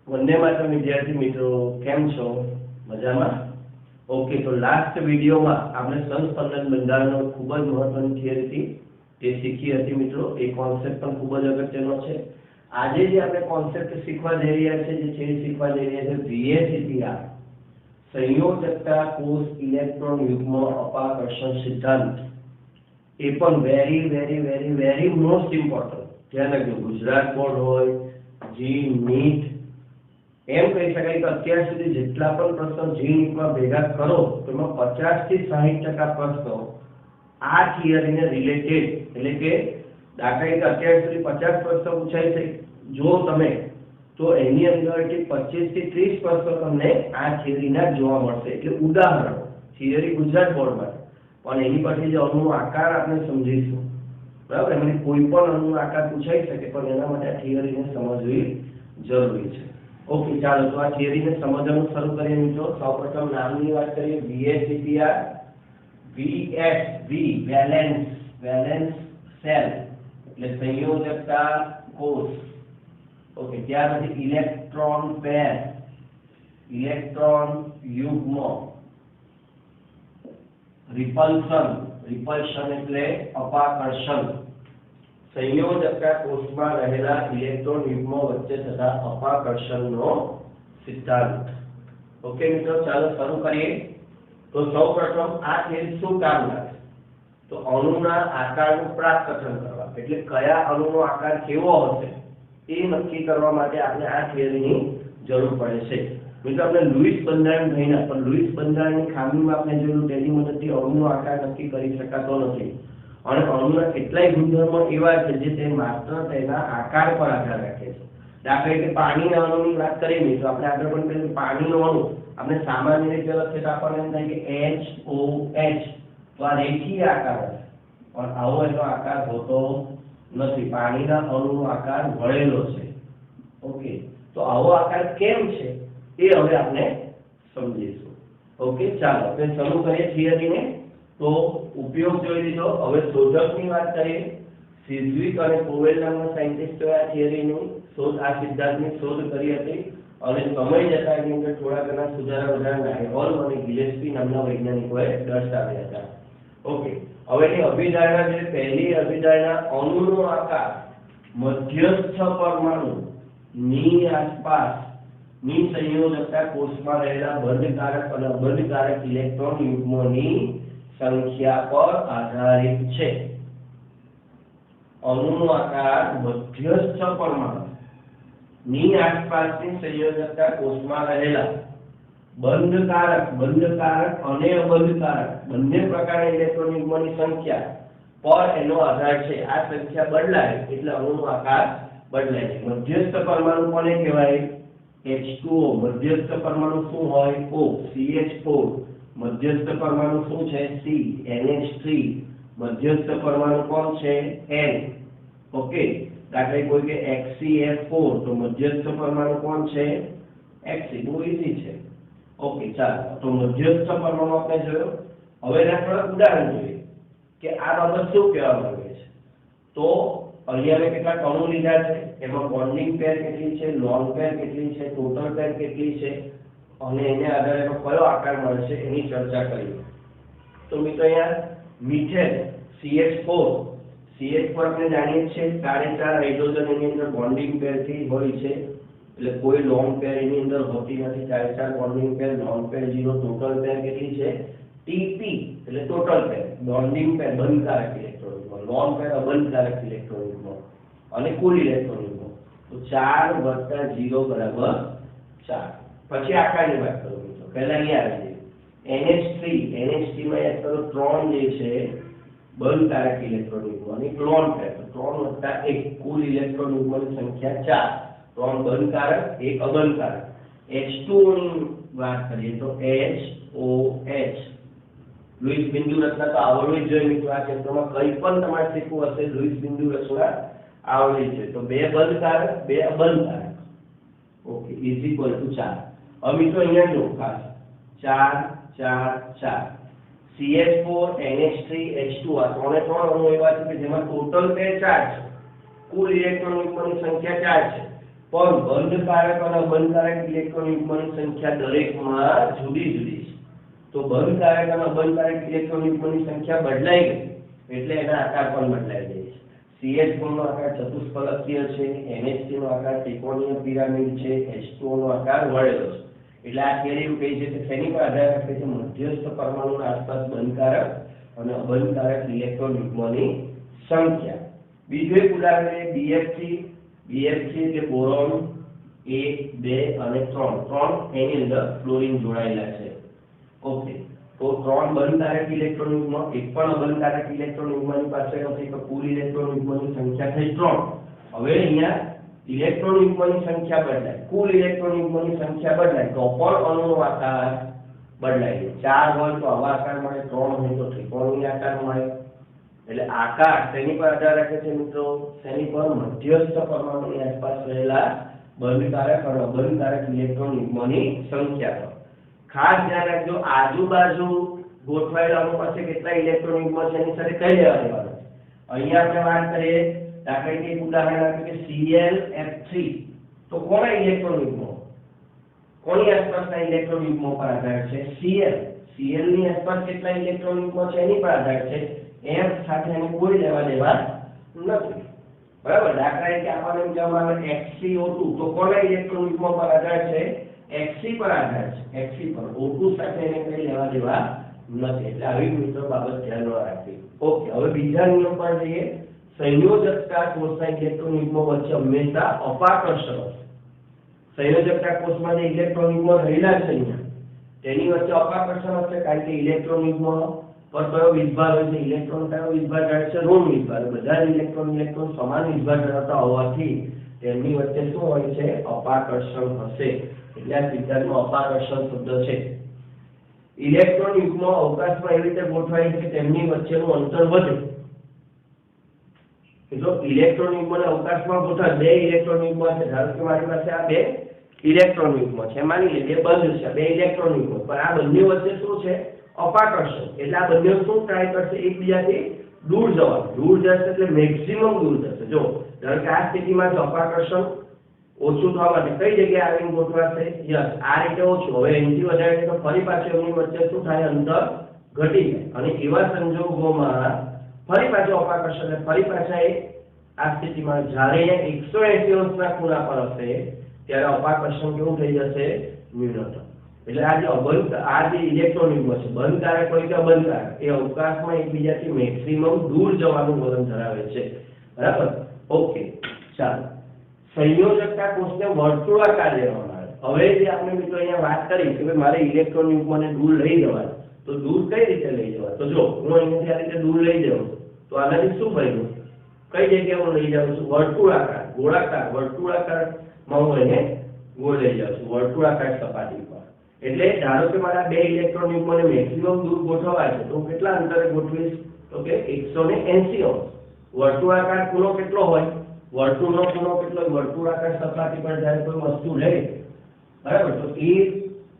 वंदे मातरम विद्यार्थी मित्रों, केम छो? मजामां? ओके, तो लास्ट विडियो में आपणे संस्पंदन બંધારણનો ખૂબ જ મહત્વની થિયરી હતી તે શીખી હતી મિત્રો। એ કોન્સેપ્ટ પણ ખૂબ જ અગત્યનો છે। આજે જે આપણે કોન્સેપ્ટ શીખવા જઈ રહ્યા છે જે છે શીખવા જઈ રહ્યા છે VSEPR સંયોજકતા કોષ ઇલેક્ટ્રોન યુગ્મ અપાકર્ષણ સિદ્ધાંત। એ પણ very very very very most important. ધ્યાન રાખજો, ગુજરાત બોર્ડ હોય, જી નીટ, એમ કહી શકાય કે અત્યાર સુધી જેટલા પણ પ્રશ્નો જી નીટમાં ભેગા કરો તો એમાં 50 થી 60% પ્રશ્નો આ થિયરીને રિલેટેડ, એટલે કે દાખલા તરીકે અત્યાર સુધી 50 પ્રશ્નો પૂછાય છે જો તમે, તો એની અંદરથી 25 થી 30 પ્રશ્નો તમને આ થિયરીના જોવા મળશે। એટલે ઉદાહરણો, થિયરી ગુજરાત બોર્ડ માટે, પણ એની પછી જે અણુનો આકાર આપણે સમજીશું, બરાબર? એમાંથી કોઈ પણ અણુનો આકાર પૂછાઈ શકે, પણ એના માટે આ થિયરીને સમજવી જરૂરી છે। ओके, चलो तो आ थियरी ने समझવાનું શરૂ કરીએ મિત્રો। સૌપ્રથમ નામની વાત કરીએ, VSEPR। VSV વેલેન્સ સેલ એટલે સંયોજકતા કોષ। ઓકે, ત્યાર પછી ઇલેક્ટ્રોન પેર, ઇલેક્ટ્રોન યુગ્મ, રિપલ્શન એટલે અપાકર્ષણ। संयोजकता कोष में रहेला इलेक्ट्रॉन युग्म वच्चे तथा अपाकर्षणनो सिद्धांत। ओके मित्रों, चलो शुरू करिए। तो सौप्रथम आ थિયરી શું કામ લાગે? તો અણુના આકારનું પ્રાકટન કરવા, એટલે કયા અણુનો આકાર કેવો હશે એ નક્કી કરવા માટે આપણે આ થિયરીની જરૂર પડે છે। મિત્રો આપણે લુઈસ બંધારણ ભણ્યા, પણ લુઈસ બંધારણની ખામીમાં આપણે જોયું તેની મદદથી અણુનો આકાર નક્કી કરી શકાતો નથી। અને અણુના કેટલાય ગુણધર્મો એવા છે જે તે માત્ર તેના આકાર પર આધાર રાખે છે। દાખલા તરીકે પાણીના અણુની વાત કરીએ ને, તો આપણે આગળ પણ કહીએ પાણીનો અણુ આપણે સામાન્ય રીતે લખીએ તો આપણને એમ થાય કે HOH, તો આ રેખીય આકાર છે, પણ આવો એનો આકાર હોતો નથી। પાણીના અણુનો આકાર વળેલો છે। ઓકે, તો આવો આકાર કેમ છે એ હવે આપણે સમજીશું। ઓકે, ચાલો આપણે શરૂ કરીએ થિયરીને। तो उपयोग જોઈ લીધો, હવે શોધકની વાત કરીએ। સિઝવિક અને કોવેલ નામના સાયન્ટિસ્ટોએ આ થિયરીની શોધ, આ સિદ્ધાંતની શોધ કરી હતી અને સમય જતા એની અંદર થોડા ઘણા સુધારા વધારા નાયહોલ અને ગિલેસ્પી નામના વૈજ્ઞાનિકોએ દર્શાવ્યા હતા। ઓકે, હવે એની અભિધારણા જે પહેલી અભિધારણા, અણુનો આકાર મધ્યસ્થ પરમાણુની આસપાસની સંયોજકતા કોષમાં રહેલા બંધકારક અને અબંધકારક ઇલેક્ટ્રોન યુગ્મોની संख्या पर आधारित है। अणुनो आकार मध्यस्थ परमाणु नी आसपासनी संयोजकता कोषमां रहेला बंधकारक अने अबंधकारक बंने प्रकारना इलेक्ट्रॉन युग्मोनी संख्या पर एनो आधार है। आ संख्या बदलाय एटले अणुनो आकार बदलाय छे। मध्यस्थ परमाणु कोने कहेवाय? H2O। मध्यस्थ परमाणु शुं होय? O, CH4। मध्यस्थ परमाणु શું છે? C, NH3। मध्यस्थ परमाणु કોણ છે? N। ઓકે, દાખલા કોઈ કે HCl4, તો મધ્યસ્થ પરમાણુ કોણ છે? X। બહુ ઈઝી છે। ઓકે, ચાલો તો મધ્યસ્થ પરમાણુ આપણે જોયો। હવે એના થોડા ઉદાહરણ જોઈએ કે આ બાબત શું કહેવા માંગે છે। તો અહીંયા મેં કેટલા અણુ લીધા છે, એમાં બોન્ડિંગ પેર કેટલી છે, લોન પેર કેટલી છે, ટોટલ પેર કેટલી છે અને એને આધારે એનો કયો આકાર મળે છે એની ચર્ચા કરીએ। તો મિત્રો અહીંયા મિથેન CH4 આપણે જાણીએ છીએ 4 હાઇડ્રોજન એની અંદર બોન્ડિંગ પેરથી હોય છે, એટલે કોઈ લોન પેર એની અંદર હોતી નથી। 4 બોન્ડિંગ પેર, લોન પેર 0, ટોટલ પેર કેટલી છે? TP એટલે ટોટલ પેર, બોન્ડિંગ પેર બંધકારક ઇલેક્ટ્રોન યુગ્મ, લોન પેર અબંધકારક ઇલેક્ટ્રોન યુગ્મ અને કુલ ઇલેક્ટ્રોન યુગ્મ। તો 4 + 0 = 4। પછી આકારની વાત કરું મિત્રો, પહેલા અહીંયા આવી જાય NH3 માં યાદ કરો 3 જે છે બંધકારક ઇલેક્ટ્રોન યુગ્મ અને લોન પેર, 3 + 1 કુલ ઇલેક્ટ્રોન યુગ્મની સંખ્યા 4। 3 બંધકારક, 1 અબંધકારક। H2O ની વાત કરીએ તો HOH। લુઈસ બિંદુ રચના તો આવડવી જ જોઈએ મિત્રો। આ ચેપ્ટરમાં કંઈ પણ તમારે શીખવું હશે લુઈસ બિંદુ રચના આવડવી છે। તો 2 બંધકારક, 2 અબંધકારક। ઓકે, = 4। अब મિત્રો અહીંયા જો ખાસ 4 4 4 CH4 NH3 H2 આ ત્રણે ત્રણ અણુ એવા છે કે જેમાં ટોટલ પેર 4 છે, કુલ ઇલેક્ટ્રોન યુગ્મની સંખ્યા 4 છે। પણ બંધકારક અને અબંધકારક ઇલેક્ટ્રોન યુગ્મની સંખ્યા દરેકમાં જુદી જુદી છે. તો બંધકારક અને અબંધકારક ઇલેક્ટ્રોન યુગ્મની સંખ્યા બદલાઈ ગઈ એટલે એના આકાર પણ બદલાઈ જાય છે. CH4 નો આકાર ચતુષ્ફલકીય છે, NH3 નો આકાર ત્રિકોણીય પિરામિડ છે, H2O નો આકાર વળેલો છે. એટલે આ થિયરી એવું કહે છે કે શેની પર આધાર રાખે છે? મધ્યસ્થ પરમાણુના આસપાસ બંધકારક અને અબંધકારક ઇલેક્ટ્રોન યુગ્મની સંખ્યા. બીજું એક ઉદાહરણ છે BF3 જે બોરોન 1 2 અને 3 એની અંદર ફ્લોરિન જોડાયેલા છે. ઓકે, તો 3 બંધકારક ઇલેક્ટ્રોન યુગ્મ, એક પણ અબંધકારક ઇલેક્ટ્રોન યુગ્મની પાસે નથી, તો કુલ ઇલેક્ટ્રોન યુગ્મની સંખ્યા થઈ 3. હવે અહીંયા ઇલેક્ટ્રોન યુગ્મની સંખ્યા બદલાય, કુલ ઇલેક્ટ્રોન યુગ્મની સંખ્યા બદલાય તો પણ અણુનો આકાર બદલાય. 4 હોય તો આવા આકાર મળે, 3 હોય તો ત્રિકોણીય આકાર મળે. એટલે આકાર તેની પર આધાર રાખે છે મિત્રો, તેની પર મધ્યસ્થ પરમાણુની આસપાસ રહેલા બંધકારક અને અબંધકારક ઇલેક્ટ્રોન યુગ્મની સંખ્યા પર. ખાસ ધ્યાન રાખજો, આજુબાજુ ગોઠવાયેલા અણુ પાસે કેટલા ઇલેક્ટ્રોન યુગ્મ છે એની સાથે કઈ લેવા દેવાનું છે. અહીંયા આપણે વાત કરીએ, દાખલા તરીકે એક ઉદાહરણ આપીએ કે ClF3, તો કોના ઇલેક્ટ્રોન યુગ્મો, કોની આસપાસના ઇલેક્ટ્રોન યુગ્મો પર આધાર છે? Cl ની આસપાસ કેટલા ઇલેક્ટ્રોન યુગ્મ છે એની પર આધાર છે. F સાથે એને કોઈ લેવા દેવા નથી, બરાબર. દાખલા તરીકે આપણને કહેવામાં આવે XCO2, તો કોના ઇલેક્ટ્રોન યુગ્મ પર આધાર છે? Xc પર આધાર છે, Xc પર. O2 સાથે એને કઈ લેવા દેવા નથી. એટલે આવી મિત્રો બાબત ધ્યાનમાં રાખવી. ઓકે, હવે બીજા નિયમ પર જઈએ. સંયોજકતા કોષના ઇલેક્ટ્રોન યુગ્મો વચ્ચે હંમેશા અપાકર્ષણ હશે. સંયોજકતા કોષમાં જે ઇલેક્ટ્રોન યુગ્મો રહેલા છે અહીંયા, તેની વચ્ચે અપાકર્ષણ હશે, કારણ કે ઇલેક્ટ્રોન યુગ્મો પર કયો વિભાગ હોય છે? ઇલેક્ટ્રોન કયો વિભાગ ધરાવે છે? ઋણ વિભાગ. બધા જ ઇલેક્ટ્રોન સમાન વિભાગ ધરાવતા હોવાથી તેમની વચ્ચે શું હોય છે? અપાકર્ષણ હશે. એટલે આ સિદ્ધાંતમાં અપાકર્ષણ શબ્દ છે. ઇલેક્ટ્રોન યુગ્મો અવકાશમાં એવી રીતે ગોઠવાય છે કે તેમની વચ્ચેનું અંતર વધે. જો ઇલેક્ટ્રોન યુગ્મને અવકાશમાં ગોઠવાય, બે ઇલેક્ટ્રોન યુગ્મ છે, ધારો કે મારી પાસે આ બે ઇલેક્ટ્રોન યુગ્મ છે, માની લે બે બંધ છે, બે ઇલેક્ટ્રોન યુગ્મ, પણ આ બંને વચ્ચે શું છે? અપાકર્ષણ. એટલે આ બંને શું ટ્રાય કરશે? એકબીજાથી દૂર જવાનું. દૂર જશે એટલે મેક્સિમમ દૂર જશે. જો ધારો કે આ સ્થિતિમાં જો અપાકર્ષણ ઓછું થવા માટે કઈ જગ્યાએ આવીને ગોઠવાશે? યસ, આ રીતે ઓછું. હવે એનથી વધારે તો ફરી પાછું એમની વચ્ચે શું થાય? અંતર ઘટી જાય. અને એવા સંજોગોમાં ફરી પાછું અપાકર્ષણ, ફરી પાછા આ સ્થિતિમાં જ્યારે 180 અંશના ખૂણા પર હશે ત્યારે અપાકર્ષણ કેવું થઈ જશે? ન્યૂનતમ. એટલે આ જે ઇલેક્ટ્રોન યુગ્મ છે, બંધકારક હોય કે અબંધકારક, એ અવકાશમાં એકબીજાથી મેક્સિમમ દૂર જવાનું વલણ ધરાવે છે, બરાબર. ઓકે, ચાલો. સંયોજકતા કોષને વર્તુળાકાર લેવામાં આવે. હવે જે આપણે મિત્રો અહીંયા વાત કરી કે ભાઈ મારે ઇલેક્ટ્રોન યુગ્મને દૂર લઈ જવાનું, તો દૂર કઈ રીતે લઈ જવા? તો જો હું અહીંયાથી આ રીતે દૂર લઈ જાઉં તો આનાથી શું બન્યું? કઈ જગ્યાએ હું લઈ જાઉં છું? વર્તુળાકાર, ગોળાકાર, વર્તુળાકારમાં હું એને ગોળ લઈ જાઉં છું, વર્તુળાકાર સપાટી પર. એટલે ધારો કે મારા બે ઇલેક્ટ્રોન યુગ્મને મેક્સિમમ દૂર ગોઠવવા છે, તો કેટલા અંતરે ગોઠવીશ? તો કે 180 અંશ. વર્તુળાકાર ખૂણો કેટલો હોય? વર્તુળનો ખૂણો કેટલો? વર્તુળાકાર સપાટી પર જ્યારે કોઈ વસ્તુ લે, બરાબર, તો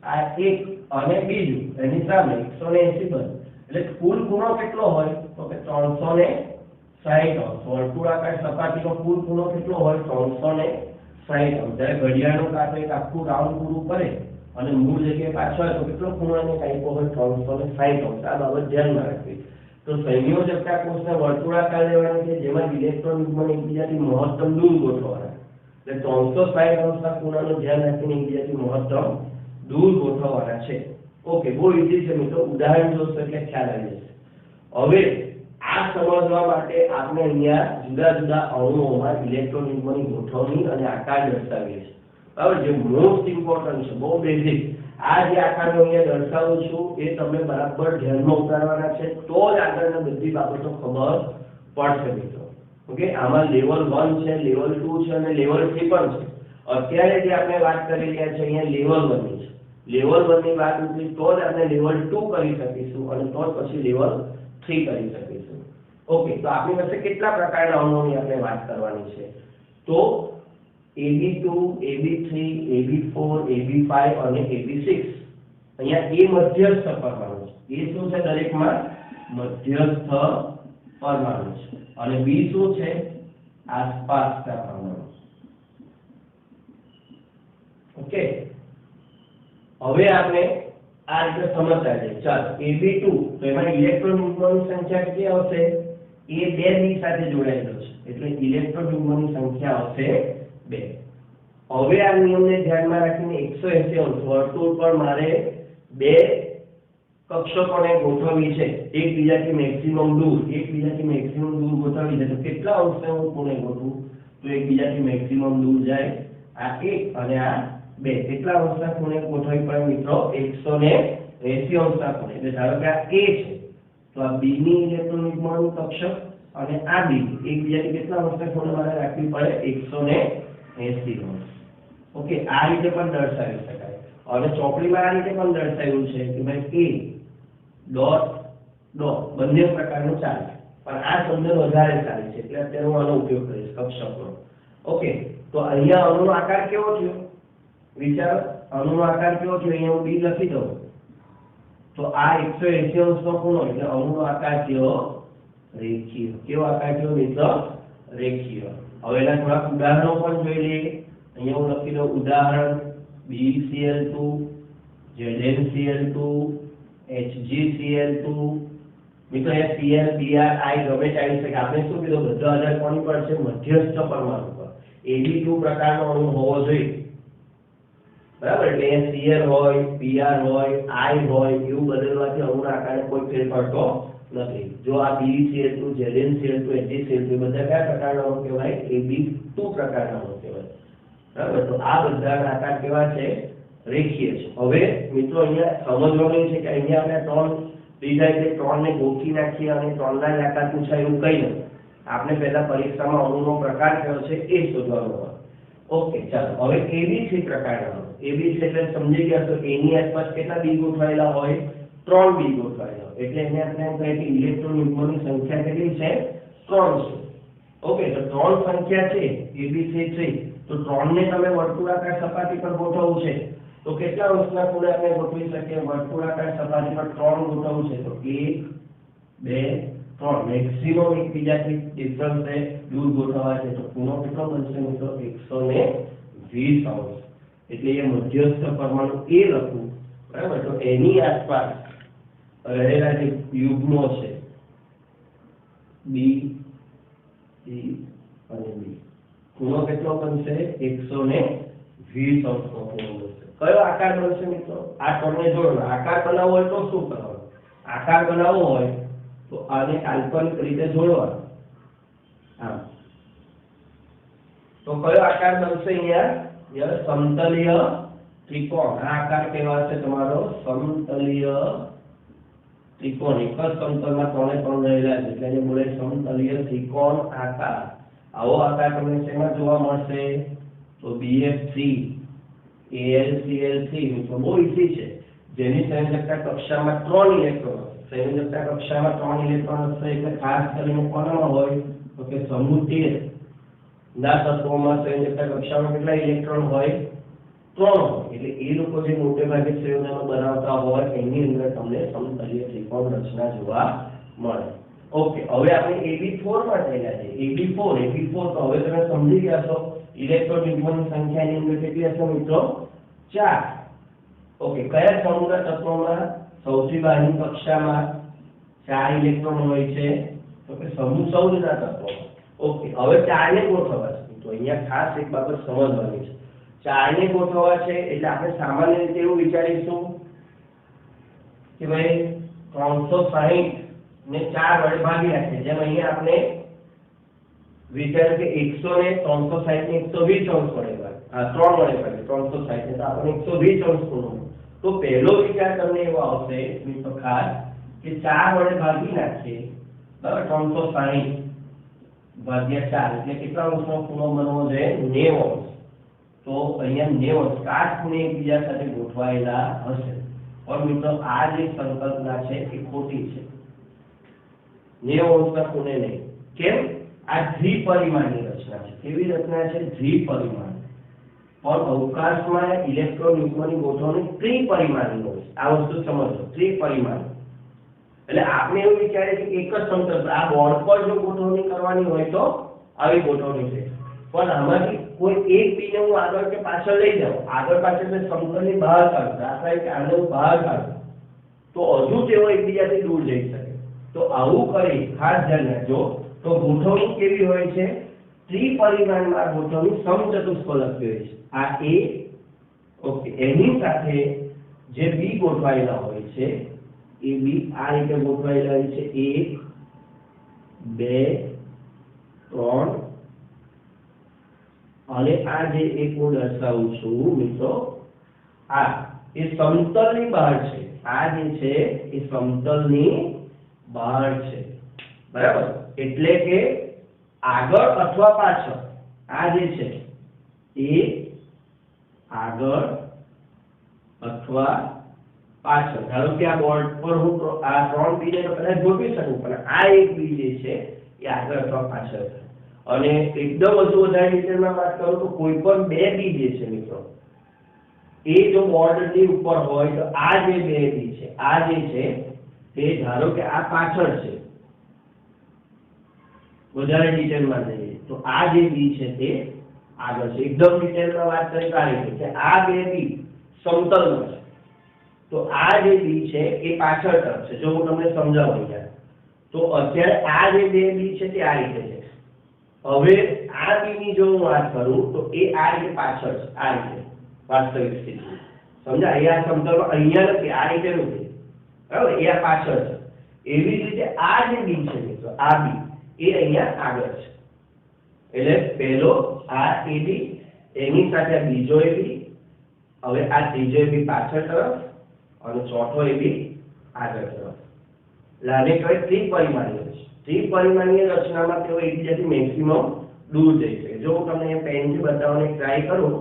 આ એક અને બીજું એની સામે 180 બને. એટલે કુલ ખૂણો કેટલો હોય? તો કે 360 અંશ. વર્તુળાકાર સપાટીનો કુલ ખૂણો કેટલો હોય? 360 અંશ. જ્યારે ઘડિયાળનું કાંટો એક આખું રાઉન્ડ પૂરું કરે અને મૂળ જગ્યાએ પાછો આવે તો કેટલો ખૂણો એને કાપ્યો હોય? 360 અંશ. આ બાબત ધ્યાનમાં રાખવી. તો સંયોજકતા કોષને વર્તુળાકાર લેવાની છે, જેમાં ઇલેક્ટ્રોન યુગ્મને એકબીજાથી મહત્તમ દૂર ગોઠવવાના. એટલે 360 અંશના ખૂણાનું ધ્યાન રાખીને એકબીજાથી મહત્તમ દૂર ગોઠવવાના છે. ઓકે, બહુ ઈઝી છે મિત્રો. ઉદાહરણ જોશો એટલે ખ્યાલ આવી જશે. હવે આ સમજવા માટે આપણે અહીંયા જુદા જુદા અણુઓમાં ઇલેક્ટ્રોન યુગ્મની ગોઠવણી અને આકાર દર્શાવીએ છીએ, બરાબર. જે મોસ્ટ ઇમ્પોર્ટન્ટ છે, બહુ બેઝિક. આ જે આકાર હું અહીંયા દર્શાવું છું એ તમે બરાબર ધ્યાનમાં ઉતારવાના છે, તો જ આગળની બધી બાબતો ખબર પડશે મિત્રો. ઓકે, આમાં લેવલ 1 છે, લેવલ 2 છે અને લેવલ 3 પણ છે. અત્યારે જે આપણે વાત કરી રહ્યા છે અહીંયા લેવલ 1 ની છે. લેવલ 1 ની વાત ઉતરી તો જ આપણે લેવલ 2 કરી શકીશું અને તો જ પછી લેવલ 3 કરી શકીશું. ઓકે, તો આપણી પાસે કેટલા પ્રકારના અણુઓની આપણે વાત કરવાની છે? તો AB2, AB3, AB4, AB5 અને AB6. અહીંયા એ મધ્યસ્થ પરમાણુ છે. એ શું છે? દરેકમાં મધ્યસ્થ પરમાણુ છે. અને B શું છે? આસપાસના પરમાણુ. ઓકે, હવે આપણે આ રીતે સમજતા જઈએ. ચાલો Ab2 તો એમાં ઇલેક્ટ્રોન યુગ્મોની સંખ્યા કેટલી આવશે? એ 2 ની સાથે જોડાયેલો છે એટલે ઇલેક્ટ્રોન યુગ્મોની સંખ્યા આવશે 2. હવે આ નિયમને ધ્યાનમાં રાખીને 180 અંશ વર્તુળ પર મારે 2 કક્ષકોને ગોઠવવી છે, એકબીજાથી મેક્સિમમ દૂર ગોઠવવી છે. તો કેટલા અંશે હું કોને ગોઠવું? તો એકબીજાથી મેક્સિમમ દૂર જાય આ 1 અને આ 2. કેટલા અંશના ખૂણે ગોઠવવી પડે મિત્રો? 180 અંશના ખૂણે. એટલે ધારો કે આ A છે તો આ B ની ઇલેક્ટ્રોન યુગ્મનું કક્ષક અને આ B એકબીજાથી કેટલા અંશના ખૂણે મારે રાખવી પડે? 180 અંશ. ઓકે, આ રીતે પણ દર્શાવી શકાય. અને ચોપડીમાં આ રીતે પણ દર્શાવ્યું છે કે ભાઈ A ડોટ ડોટ બંને પ્રકારનું ચાલે, પણ આ શબ્દ વધારે ચાલે છે એટલે અત્યારે હું આનો ઉપયોગ કરીશ કક્ષકનો. ઓકે, તો અહીંયા અણુનો આકાર કેવો થયો? વિચારો, અણુનો આકાર કેવો થયો? અહીંયા હું B લખી દઉં તો આ 180 અંશનો ખૂણો એટલે અણુનો આકાર થયો રેખીય. કેવો આકાર થયો મિત્રો? રેખીય. હવે એના થોડાક ઉદાહરણો પણ જોઈ લઈએ. અહીંયા હું લખી દઉં ઉદાહરણ BeCl2, ZnCl2, HgCl2. મિત્રો અહીંયા Cl, Br, I ગમે તે આવી શકે. આપણે શું કીધું? બધો આધાર કોની પર છે? મધ્યસ્થ પરમાણુ પર. Ab2 પ્રકારનો અણુ હોવો જોઈએ, બરાબર? એટલે અહીંયા Cl હોય, Br હોય, I હોય એવું બદલવાથી અણુના આકારને કોઈ ફેર પડતો નથી. જો આ BeCl2, ZnCl2, HgCl2 બધા કયા પ્રકારના અણુ કહેવાય? Ab2 પ્રકારના અણુ કહેવાય, બરાબર? તો આ બધાના આકાર કેવા છે? રેખીય છે. હવે મિત્રો અહીંયા સમજવાનું છે કે અહીંયા આપણે ત્રણ લીધા એટલે ત્રણને ગોઠવી નાખીએ અને ત્રણના જ આકાર પૂછાય એવું કઈ નથી. આપણે પહેલા પરીક્ષામાં અણુનો પ્રકાર કયો છે એ શોધવાનો હોય. ઓકે, ચાલો હવે ABC પ્રકારના અણુ. ABC એટલે સમજી ગયા તો A ની આસપાસ કેટલા B ગોઠવાયેલા હોય? 3 B ગોઠવાયેલા હોય. એટલે એને આપણે એમ કહીએ કે ઇલેક્ટ્રોન યુગ્મોની સંખ્યા કેટલી છે? 3 છે. ઓકે, તો 3 સંખ્યા છે ABC3. તો 3 ને તમે વર્તુળાકાર સપાટી પર ગોઠવવું છે તો કેટલા અંશના ખૂણે આપણે ગોઠવી શકીએ? વર્તુળાકાર સપાટી પર 3 ગોઠવવું છે તો 1 2 3 મેક્સિમમ એકબીજાથી ડિફરન્સ દૂર ગોઠવવા છે તો ખૂણો કેટલો બનશે મિત્રો? 120 અંશ. એટલે એ મધ્યસ્થ પરમાણુ A લખું, બરાબર? તો એની આસપાસ રહેલા જે યુગ્મો છે B, C અને B, ખૂણો કેટલો બનશે? 120 અંશનો ખૂણો બનશે. કયો આકાર બનશે મિત્રો? આ ત્રણને જોડવા. આકાર બનાવવો હોય તો શું કરવાનું? આકાર બનાવવો હોય તો આને કાલ્પનિક રીતે જોડવા. હા, તો કયો આકાર બનશે અહીંયા? સમતલીય ત્રિકોણ. આ આકાર કહેવાશે તમારો સમતલીય ત્રિકોણ. એક જ સમતલમાં ત્રણે ત્રણ રહેલા છે એટલે એને બોલે સમતલીય ત્રિકોણ આકાર. આવો આકાર તમને શેમાં જોવા મળશે? તો BF3, AlCl3 મિત્રો બહુ ઈઝી છે. જેની સંયોજકતા કક્ષામાં 3 ઇલેક્ટ્રોન હશે. સંયોજકતા કક્ષામાં 3 ઇલેક્ટ્રોન હશે એટલે ખાસ કરીને કોનામાં હોય તો કે સમૂહ 13 ના તત્વોમાં સંયોજકતા કક્ષામાં કેટલા ઇલેક્ટ્રોન હોય? 3 હોય. એટલે એ લોકો જે મોટે ભાગે સંયોજનો બનાવતા હોય એની અંદર તમને સમતલીય ત્રિકોણ રચના જોવા મળે. ઓકે, હવે આપણે AB4 માં થયેલા છે. AB4 તો હવે તમે સમજી ગયા છો ઇલેક્ટ્રોન યુગ્મની સંખ્યાની અંદર કેટલી હશે મિત્રો? 4. ઓકે, કયા સમૂહના તત્વોમાં સૌથી બહારની કક્ષામાં 4 ઇલેક્ટ્રોન હોય છે? તો કે સમૂહ 14 ના તત્વોમાં. ઓકે, હવે 4 ને ગોઠવવા છે. તો અહીંયા ખાસ એક બાબત સમજવાની છે. 4 ને ગોઠવવા છે એટલે આપણે સામાન્ય રીતે એવું વિચારીશું કે ભાઈ 360 ને 4 વડે ભાગી નાખીએ. જેમ અહીંયા આપણે વિચાર કે 100 ને 360 ને 120 અંશ વડે ભાગે. આ 3 વડે ભાગે 360 ને તો આપણે 120 અંશ ખૂણો. તો પહેલો વિચાર તમને એવો આવશે મિત્રો ખાસ કે 4 વડે ભાગી નાખીએ, બરાબર? 360 ભાગ્યા 4 એટલે કેટલા અંશનો ખૂણો બનવો જોઈએ? 90 અંશ. તો અહીંયા 90 અંશ કાટખૂણે એકબીજા સાથે ગોઠવાયેલા હશે. પણ મિત્રો આ જે સંકલ્પના છે એ ખોટી છે. 90 અંશના ખૂણે નહીં. કેમ? આ દ્વિપરિમાણની રચના છે. કેવી રચના છે? દ્વિપરિમાણ. પણ અવકાશમાં ઇલેક્ટ્રોન યુગ્મની ગોઠવણી ત્રિપરિમાણની હોય. આ વસ્તુ સમજો, ત્રિપરિમાણ. એટલે આપણે એવું વિચારીએ કે એક જ સમતલ આ બોર્ડ પર જો ગોઠવણી કરવાની હોય તો આવી ગોઠવણી છે, પણ આમાંથી કોઈ એક બી ને હું આગળ કે પાછળ લઈ જાઉં, આગળ પાછળ એટલે સમતલની બહાર કાઢું, દાખલા તરીકે આને હું બહાર કાઢું તો હજુ તેઓ એકબીજાથી દૂર જઈ શકે. તો આવું કરી ખાસ ધ્યાન રાખજો. તો ગોઠવણી કેવી હોય છે? ત્રિપરિમાણમાં ગોઠવણી સમચતુષ્ફલક હોય છે. આ A, ઓકે, એની સાથે જે બી ગોઠવાયેલા હોય છે એ બી આ રીતે ગોઠવાયેલા હોય છે. 1 2 3 અને આ જે એક હું દર્શાવું છું મિત્રો, આ એ સમતલની બહાર છે. આ જે છે એ સમતલની બહાર છે, બરાબર? એટલે કે આગળ અથવા પાછળ આ જે છે એ આગળ અથવા પાછળ. ધારો કે આ બોર્ડ પર હું આ 3 બી ને તો કદાચ ગોઠવી શકું, પણ આ એક બી જે છે એ આગળ અથવા પાછળ છે. અને એકદમ વધુ વધારે ડિટેલમાં વાત કરું તો કોઈ પણ બે બી જે છે મિત્રો, એ જો બોર્ડની ઉપર હોય તો આ જે બે બી છે, આ જે છે તે ધારો કે આ પાછળ છે. વધારે ડિટેલમાં જઈએ તો આ જે બી છે તે આગળ છે. એકદમ ડિટેલમાં વાત કરી તો આ રીતે કે આ બે બી સમતલમાં છે તો આ જે બી છે એ પાછળ તરફ છે. જો હું તમને સમજાવું યાર, તો અત્યારે આ જે બે બી છે તે આ રીતે છે. હવે આ બી ની જો હું વાત કરું તો એ આ રીતે પાછળ છે, આ રીતે વાસ્તવિક સ્થિતિ સમજા. અહીંયા સમતલમાં અહીંયા નથી, આ રીતે નથી, બરાબર? એ આ પાછળ છે. એવી જ રીતે આ જે બી છે મિત્રો, આ બી એ અહીંયા આગળ છે. એટલે પહેલો આ એ બી, એની સાથે બીજો એ બી, હવે આ ત્રીજો એ બી પાછળ તરફ અને ચોથો એ બી આગળ તરફ. એટલે આને કહેવાય ત્રિપરિમાણીય છે. ત્રિપરિમાણીય રચનામાં તેઓ એકબીજાથી મેક્સિમમ દૂર જઈ શકે. જો હું તમને અહીંયા પેનથી બતાવવાની ટ્રાય કરું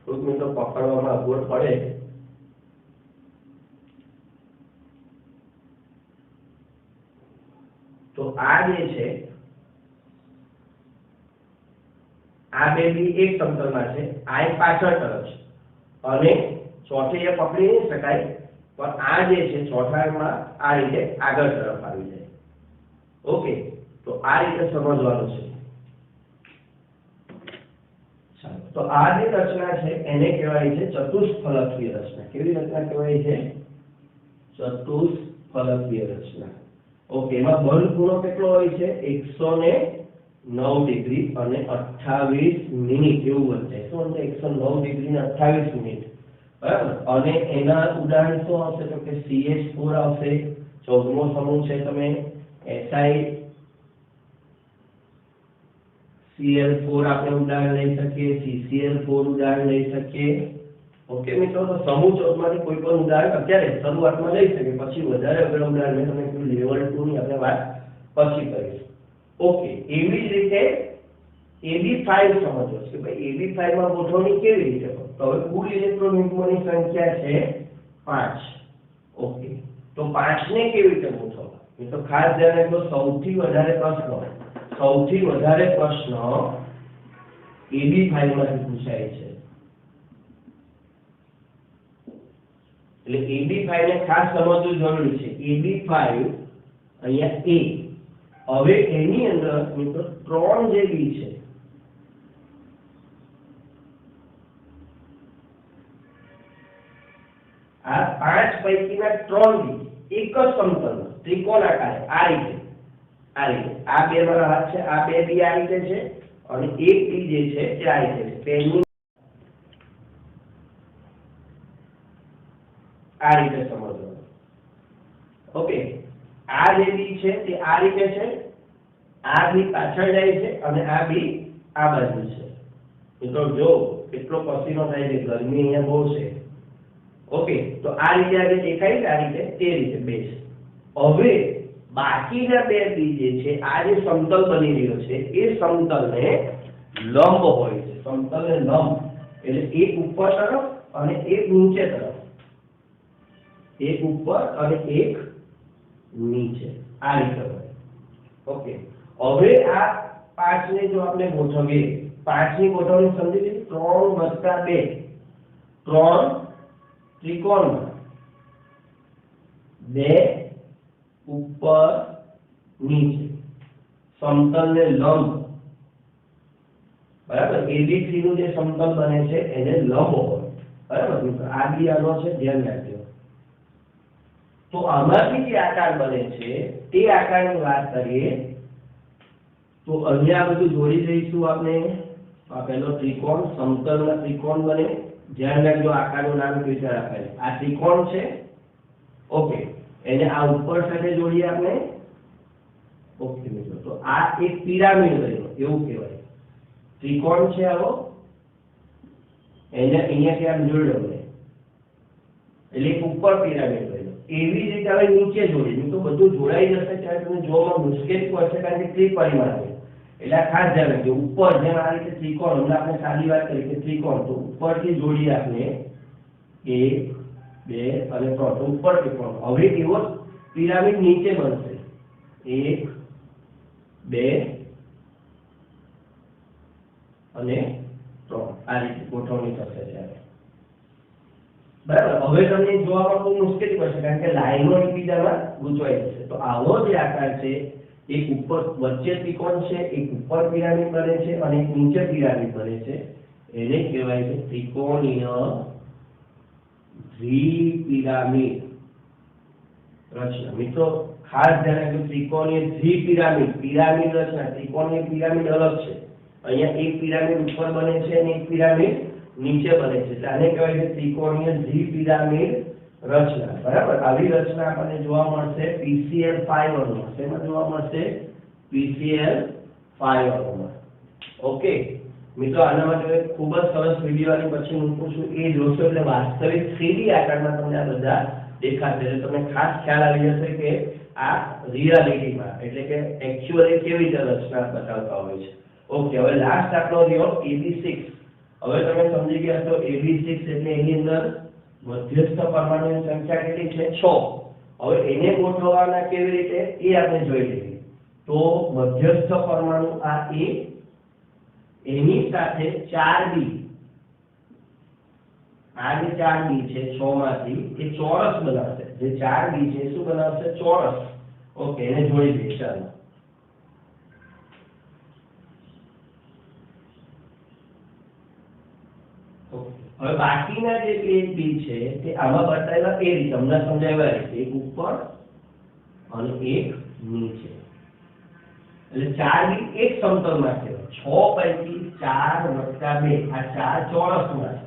તો મિત્રો પકડવામાં અગવડ પડે. તો આ જે છે આ બે બી એક સમતલમાં છે, આ એક પાછળ તરફ છે અને ચોથે એ પકડી નહીં શકાય, પણ આ જે છે ચોથામાં આ રીતે આગળ તરફ આવી જાય. ઓકે, તો આ રીતે સમજવાનું છે. તો આ જે રચના છે એને કહેવાય છે ચતુષ્ફલકીય રચના. કેવી રચના કહેવાય છે? ચતુષ્ફલકીય રચના. ઓકે, એમાં બળ ખૂણો કેટલો હોય છે? 109 ડિગ્રી અને 28 મિનિટ એવું વચ્ચે. શું છે? 109 ડિગ્રી અને 28 મિનિટ, બરાબર? અને એના ઉદાહરણ શું આવશે? તો કે CH4 આવશે. 14મો સમૂહ છે તમે SiCl4 આપણે ઉદાહરણ લઈ શકીએ, CCl4 ઉદાહરણ લઈ શકીએ. ઓકે મિત્રો, તો સમૂહ 14 માંથી કોઈ પણ ઉદાહરણ અત્યારે શરૂઆતમાં લઈ શકીએ, પછી વધારે અઘરા ઉદાહરણ મેં તમને કીધું લેવલ 2 ની આપણે વાત પછી કરીશું. ઓકે, એવી જ રીતે AB5 સમજો કે ભાઈ AB5 માં ગોઠવણી કેવી રીતે હોય? તો હવે કુલ ઇલેક્ટ્રોન યુગ્મોની સંખ્યા છે 5. ઓકે, તો 5 ને કેવી રીતે ગોઠવવા? એ તો ખાસ ધ્યાન રાખજો. સૌથી વધારે પ્રશ્ન AB5 માંથી પૂછાય છે. એટલે AB5 ને ખાસ સમજવું જરૂરી છે. AB5 અહીંયા A, હવે એની અંદર મિત્રો 3 જે બી છે, આ 5 પૈકીના 3 બી એક જ સમતલ ત્રિકોણાકાર આ રીતે આ બે મારા હાથ છે, આ બે બી આ રીતે છે અને એક બી જે છે તે આ રીતે છે. પેનની આ રીતે સમજવાનું. ઓકે, આ જે બી છે તે આ રીતે છે, આ બી પાછળ જાય છે અને આ બી આ બાજુ છે. મિત્રો જો કેટલો પસીનો થાય છે, ગરમી અહીંયા બહુ છે. ઓકે, તો આ રીતે આ દેખાય છે, આ રીતે તે રીતે બે છે. હવે બાકીના બે બી જે છે, આ જે સમતલ બની રહ્યો છે એ સમતલને લંબ હોય છે. સમતલને લંબ એટલે એક ઉપર તરફ અને એક નીચે તરફ, એક ઉપર અને એક નીચે આ રીતે હોય. ઓકે, હવે આ 5 ને જો આપણે ગોઠવીએ, 5 ની ગોઠવણી સમજી લીધી. 3 + 2 3 ત્રિકોણમાં 2 ઉપર નીચે સમતલ ને લંબ, બરાબર, ABC નું જે સમતલ બને છે એને લંબ હોય, બરાબર મિત્રો, આ બી આનો છે, ધ્યાન રાખજો. તો આમાંથી જે આકાર બને છે તે આકારની વાત કરીએ તો અહીંયા બધું જોડી દઈશું આપણે. આ પહેલો ત્રિકોણ, સમતલના ત્રિકોણ બને. ધ્યાન રાખજો આકારનું નામ કેવી રીતે રાખે. આ ત્રિકોણ છે, ઓકે, એને આ ઉપર સાથે જોડીએ આપણે, ઓકે મિત્રો. તો આ એક પિરામિડ બન્યો એવું કહેવાય. ત્રિકોણ છે આવો, એને અહીંયાથી આમ જોડ્યો એટલે એક ઉપર પિરામિડ બન્યો. એવી રીતે હવે નીચે જોડીશું તો બધું જોડાઈ જશે. ત્યારે તમને જોવામાં મુશ્કેલી પડશે કારણ કે ત્રિપરિમાણ છે. એટલે ખાસ ધ્યાન રાખજો. ઉપર જેમ આ રીતે ત્રિકોણ, હમણાં આપણે સાદી વાત કરી કે ત્રિકોણ, તો ઉપરથી જોડીએ આપણે 1 2 અને 3, તો ઉપર ત્રિકોણ. હવે એવો પિરામિડ નીચે બનશે 1 2 અને 3, આ રીતે ગોઠવણી થશે ત્યારે, બરાબર. હવે તમને જોવામાં બહુ મુશ્કેલી પડશે કારણ કે લાઈનો એકબીજામાં ગૂંચવાઈ જશે. તો આવો જે આકાર છે, એક ઉપર વચ્ચે ત્રિકોણ છે, એક ઉપર પિરામિડ બને છે અને એક નીચે પિરામિડ બને છે, એને કહેવાય છે ત્રિકોણીય દ્વિપિરામિડ રચના. મિત્રો ખાસ ધ્યાન રાખજો, ત્રિકોણીય દ્વિપિરામિડ, પિરામિડ રચના. ત્રિકોણીય પિરામિડ અલગ છે. અહીંયા એક પિરામિડ ઉપર બને છે અને એક પિરામિડ નીચે બને છે, એટલે આને કહેવાય છે ત્રિકોણીય દ્વિપિરામિડ રચના, બરાબર. આવી રચના આપણને જોવા મળશે PCl5 અણુમાં. શેમાં જોવા મળશે? PCl5 અણુમાં. ઓકે મિત્રો, આના માટે ખૂબ જ સરસ વિડીયો આની પછી મૂકું છું, એ જોશો એટલે વાસ્તવિક 3D આકારમાં તમને આ બધા દેખાશે. એટલે તમને ખાસ ખ્યાલ આવી જશે કે આ રિયાલિટીમાં, એટલે કે એક્ચ્યુઅલી કેવી રીતે રચના બતાવતા હોય છે. ઓકે, હવે લાસ્ટ દાખલો રહ્યો AB6. હવે તમે સમજી ગયા છો AB6 એટલે એની અંદર મધ્યસ્થ પરમાણુની સંખ્યા કેટલી છે? 6. હવે એને ગોઠવવાના કેવી રીતે એ આપણે જોઈ લઈએ. તો મધ્યસ્થ પરમાણુ આ A, એની સાથે 4B, આ જે 4B છે 6 માંથી એ ચોરસ બનાવશે. જે 4B છે શું બનાવશે? ચોરસ. ઓકે, એને જોડી દઈએ. ચાલો, હવે બાકીના જે એક બી છે તે આમાં બતાવેલા એ રીતે તમને સમજાવ્યા રીતે, એક ઉપર અને એક નીચે. એટલે 4 બી એક સમતલમાં છે. 6 પૈકી 4 વત્તા 2, આ 4 ચોરસમાં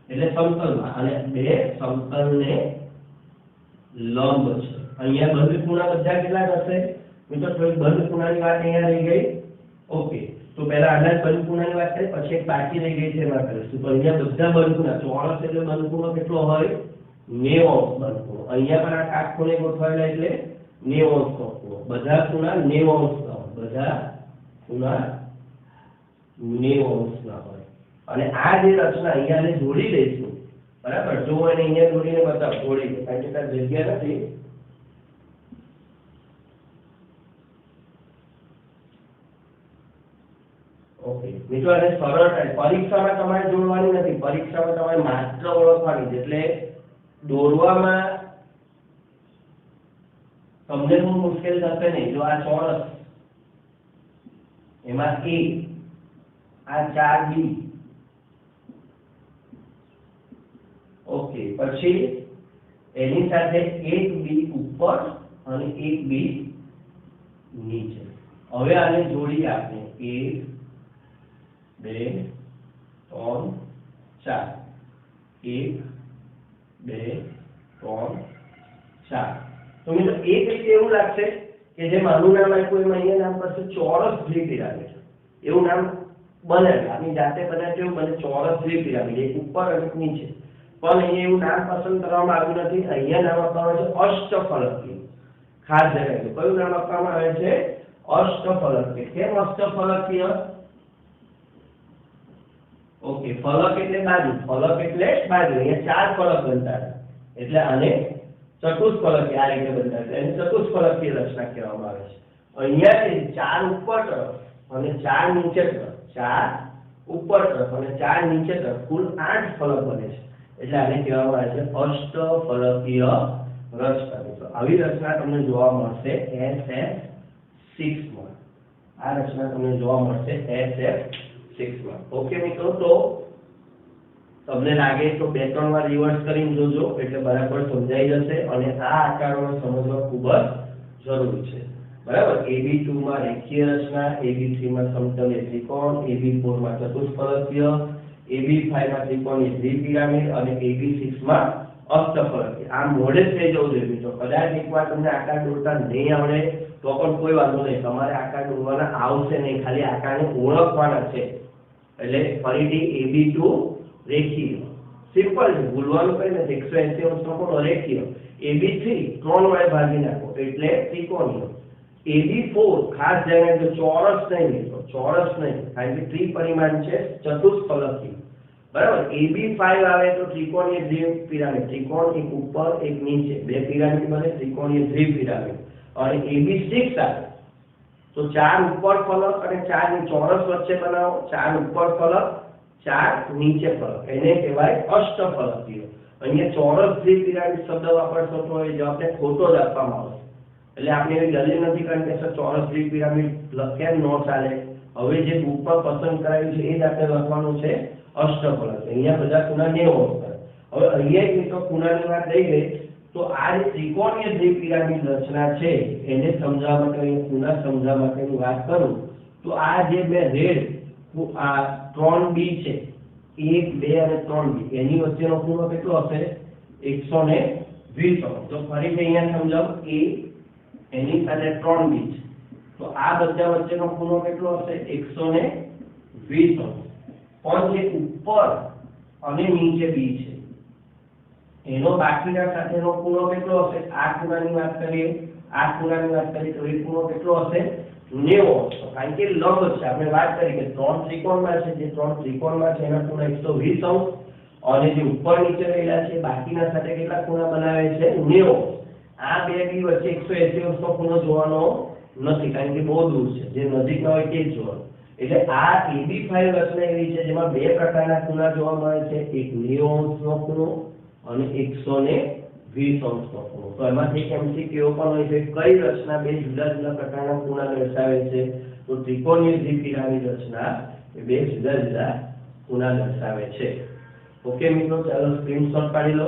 છે એટલે સમતલમાં, અને 2 સમતલને લંબ છે. અહીંયા બંધ ખૂણા બધા કેટલા થશે મિત્રો? થોડી બંધ ખૂણાની વાત અહીંયા રહી ગઈ. ઓકે, તો પહેલા આના બંધ ખૂણાની વાત કરી, પછી એક બાકી રહી ગઈ છે એમાં કરીશું. તો અહીંયા બધા બંધ ખૂણા, ચોરસ એટલે બંધ ખૂણો કેટલો હોય? 90 અંશ બંધ ખૂણો. અહીંયા પણ આ કાટખૂણે ગોઠવાયેલા એટલે 90 અંશ ખૂણો. બધા ખૂણા 90 અંશના હોય, બધા ખૂણા 90 અંશના હોય. અને આ જે રચના અહીંયા જોડી દઈશું, બરાબર. જો એને અહીંયા જોડીને બતાવ, જોડી દે કારણ કે ત્યાં જગ્યા નથી. ઓકે મિત્રો, અને સરળતા પરીક્ષામાં તમારે જોડવાની નથી. પરીક્ષામાં તમારે માત્ર ઓળખવાની છે, એટલે દોરવામાં તમને બહુ મુશ્કેલ થશે નહીં. જો આ ચોરસ, એમાં A, આ 4B, ઓકે, પછી એની સાથે એક B ઉપર અને એક B નીચે. હવે આને જોડીએ આપણે 1 2 3 4, 1 2 3 4. તો મિત્રો એક રીતે એવું લાગશે કે જે માનું નામ આપ્યું એમાં અહીંયા નામ પડશે ચોરસ દ્વિપિરામિડ. એવું નામ બને, આપણી જાતે બનાવે એવું બને, ચોરસ દ્વિપિરામિડ, એક ઉપર અને એક નીચે. પણ અહીંયા એવું નામ પસંદ કરવામાં આવ્યું નથી. અહીંયા નામ આપવામાં આવે છે અષ્ટફલકીય. ખાસ ધ્યાન રાખજો, કયું નામ આપવામાં આવે છે? અષ્ટફલકીય. કેમ અષ્ટફલકીય? ઓકે, ફલક એટલે બાજુ, ફલક એટલે બાજુ. અહીંયા 4 ફલક બનતા હતા એટલે આને ચતુષ્ફલકીય આ રીતે બનતા હતા. એને ચતુષ્ફલકીય રચના કહેવામાં આવે છે. અહીંયાથી 4 ઉપર તરફ અને 4 નીચે તરફ, 4 ઉપર તરફ અને 4 નીચે તરફ કુલ 8 ફલક બને છે. એટલે આને કહેવામાં આવે છે અષ્ટફલકીય રચના મિત્રો આવી રચના તમને જોવા મળશે SF6 માં। આ રચના તમને જોવા મળશે SF6 માં। ઓકે મિત્રો, તો તમને લાગે તો 2-3 વાર રિવર્સ કરીને જોજો એટલે બરાબર સમજાઈ જશે અને આ આકારોને સમજવા ખૂબ જ જરૂરી છે, બરાબર। AB2 માં રેખીય રચના, AB3 માં સમતલીય ત્રિકોણ, AB4 માં ચતુષ્ફલકીય, AB5 માં ત્રિકોણીય દ્વિપિરામિડ અને AB6 માં અષ્ટફલકીય। આ મોડે થઈ જવું જોઈએ મિત્રો। કદાચ એકવાર તમને આકાર દોરતા નહીં આવડે તો પણ કોઈ વાંધો નહીં, તમારે આકાર દોરવાના આવશે નહીં, ખાલી આકારને ઓળખવાના છે। એટલે ફરીથી AB2 રેખીય, સિમ્પલ છે, ભૂલવાનું કઈ નથી। 180 અંશનો ખૂણો રેખીય। AB3 3 વડે ભાગી નાખો એટલે ત્રિકોણીય। AB4 ખાસ ધ્યાન રાખજો, ચોરસ નહીં મિત્રો, ચોરસ નહીં, કારણ કે ત્રિપરિમાણ છે, ચતુષ્ફલકીય, બરાબર। AB5 આવે તો ત્રિકોણીય દ્વિપિરામિડ, ત્રિકોણ એક ઉપર એક નીચે, બે પિરામિડ બને, ત્રિકોણીય દ્વિપિરામિડ। અને AB6 આવે તો 4 ઉપર ફલક અને 4 ની ચોરસ વચ્ચે બનાવો, 4 ઉપર ફલક 4 નીચે ફલક, એને કહેવાય અષ્ટફલકીય। અહીંયા ચોરસ દ્વિપિરામિડ શબ્દ વાપરશો તો એ જવાબને ખોટો જ આપવામાં આવશે, એટલે આપણે એવી દલીલ નથી કારણ કે સર ચોરસ દ્વિપિરામિડ લખ્યા ન ચાલે, હવે જે બુક પર પસંદ કરાયું છે એ જ આપણે લખવાનું છે અષ્ટફલક। અહીંયા બધા ખૂણા 90 અંશ કરે। હવે અહીંયા એક મિત્રો ખૂણાની વાત થઈ ગઈ તો આ જે ત્રિકોણીય દ્વિપિરામિડ રચના છે એને સમજાવવા માટે, અહીંયા ખૂણા સમજાવવા માટેની વાત કરું તો આ જે બે રેડ આ 3B છે, 1, 2 અને 3B, એની વચ્ચેનો ખૂણો કેટલો હશે? 120 અંશ। તો ફરીથી અહીંયા સમજાવ, A એની સાથે 3B છે તો આ બધા વચ્ચેનો ખૂણો કેટલો હશે? 120 અંશ। પણ જે ઉપર અને નીચે B છે એનો બાકીના સાથેનો ખૂણો કેટલો હશે? આ ખૂણાની વાત કરીએ, આ ખૂણાની વાત કરીએ તો એ ખૂણો કેટલો હશે? 90 અંશ। કારણ કે લંબ છે, આપણે વાત કરી કે 3 ત્રિકોણમાં છે, જે 3 ત્રિકોણમાં છે એના ખૂણા 120 અંશ અને જે ઉપર નીચે રહેલા છે બાકીના સાથે કેટલા ખૂણા બનાવે છે? 90 અંશ। આ બે બી વચ્ચે 180 અંશનો ખૂણો જોવાનો નથી કારણ કે બહુ દૂર છે, જે નજીકના હોય તે જ જોવાનું। એટલે આ AB5 રચના એવી છે જેમાં બે પ્રકારના ખૂણા જોવા મળે છે, એક 90 અંશનો ખૂણો અને 120 અંશનો ખૂણો। તો એમાંથી MCQ પણ હોય છે, કઈ રચના બે જુદા જુદા પ્રકારના ખૂણા દર્શાવે છે? તો ત્રિકોણીય દ્વિપિરામિડ રચના એ બે જુદા જુદા ખૂણા દર્શાવે છે। ઓકે મિત્રો, ચાલો સ્ક્રીનશોટ પાડી લો।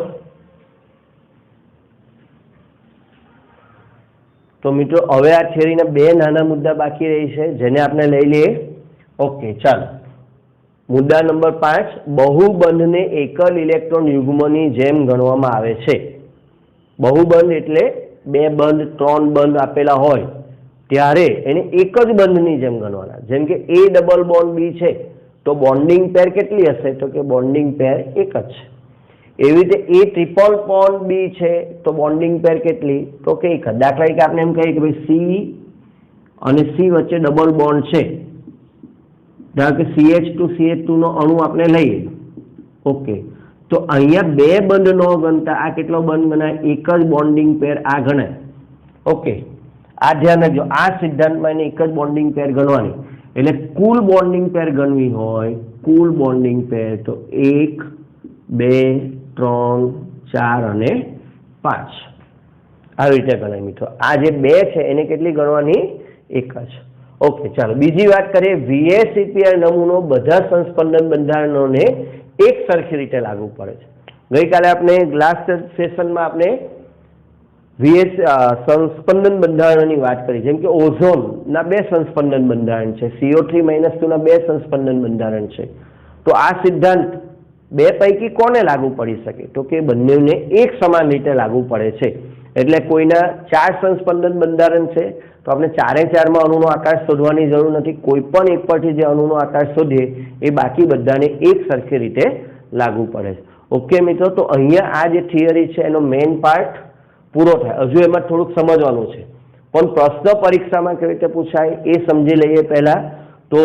તો મિત્રો હવે આ થિયરીના બે નાના મુદ્દા બાકી રહી છે જેને આપણે લઈ લઈએ। ઓકે ચાલો, મુદ્દા નંબર 5, બહુબંધને એકલ ઇલેક્ટ્રોન યુગ્મની જેમ ગણવામાં આવે છે। બહુબંધ એટલે બે બંધ 3 બંધ આપેલા હોય ત્યારે એને એક જ બંધની જેમ ગણવાના। જેમ કે A ડબલ બોન્ડ B છે તો બોન્ડિંગ પેર કેટલી હશે? તો કે બોન્ડિંગ પેર એક જ છે। એવી રીતે A ટ્રિપલ બોન્ડ B છે તો બોન્ડિંગ પેર કેટલી? તો કે એક જ। દાખલા તરીકે આપણે એમ કહીએ કે ભાઈ C અને C વચ્ચે ડબલ બોન્ડ છે, ધારો કે CH2 નો અણુ આપણે લઈએ, ઓકે, તો અહીંયા બે બંધ ન ગણતા આ કેટલો બંધ ગણાય? એક જ બોન્ડિંગ પેર આ ગણાય। ઓકે, આ ધ્યાન રાખજો, આ સિદ્ધાંતમાં એને એક જ બોન્ડિંગ પેર ગણવાની। એટલે કુલ બોન્ડિંગ પેર ગણવી હોય, કુલ બોન્ડિંગ પેર તો 1, 2, 3, 4 અને 5 આવી રીતે ગણાય મિત્રો। આ જે બે છે એને કેટલી ગણવાની? એક જ। ઓકે ચાલો બીજી વાત કરીએ। VSEPR નમૂનો બધા સંસ્પંદન બંધારણોને એક સરખી રીતે લાગુ પડે છે। ગઈકાલે આપણે લાસ્ટ સેશનમાં આપણે સંસ્પંદન બંધારણોની વાત કરી, જેમ કે ઓઝોનના બે સંસ્પંદન બંધારણ છે, CO3-2 ના બે સંસ્પંદન બંધારણ છે। તો આ સિદ્ધાંત બે પૈકી કોને લાગુ પડી શકે? તો કે બંનેને એક સમાન રીતે લાગુ પડે છે। એટલે કોઈના 4 સંસ્પંદન બંધારણ છે તો આપણે 4 અણુનો આકાર શોધવાની જરૂર નથી, કોઈ પણ એક પરથી જે અણુનો આકાર શોધીએ એ બાકી બધાને એક સરખી રીતે લાગુ પડે છે। ઓકે મિત્રો, તો અહીંયા આ જે થિયરી છે એનો મેઇન પાર્ટ પૂરો થાય। હજુ એમાં થોડુંક સમજવાનું છે, પણ પ્રશ્ન પરીક્ષામાં કેવી રીતે પૂછાય એ સમજી લઈએ પહેલા। તો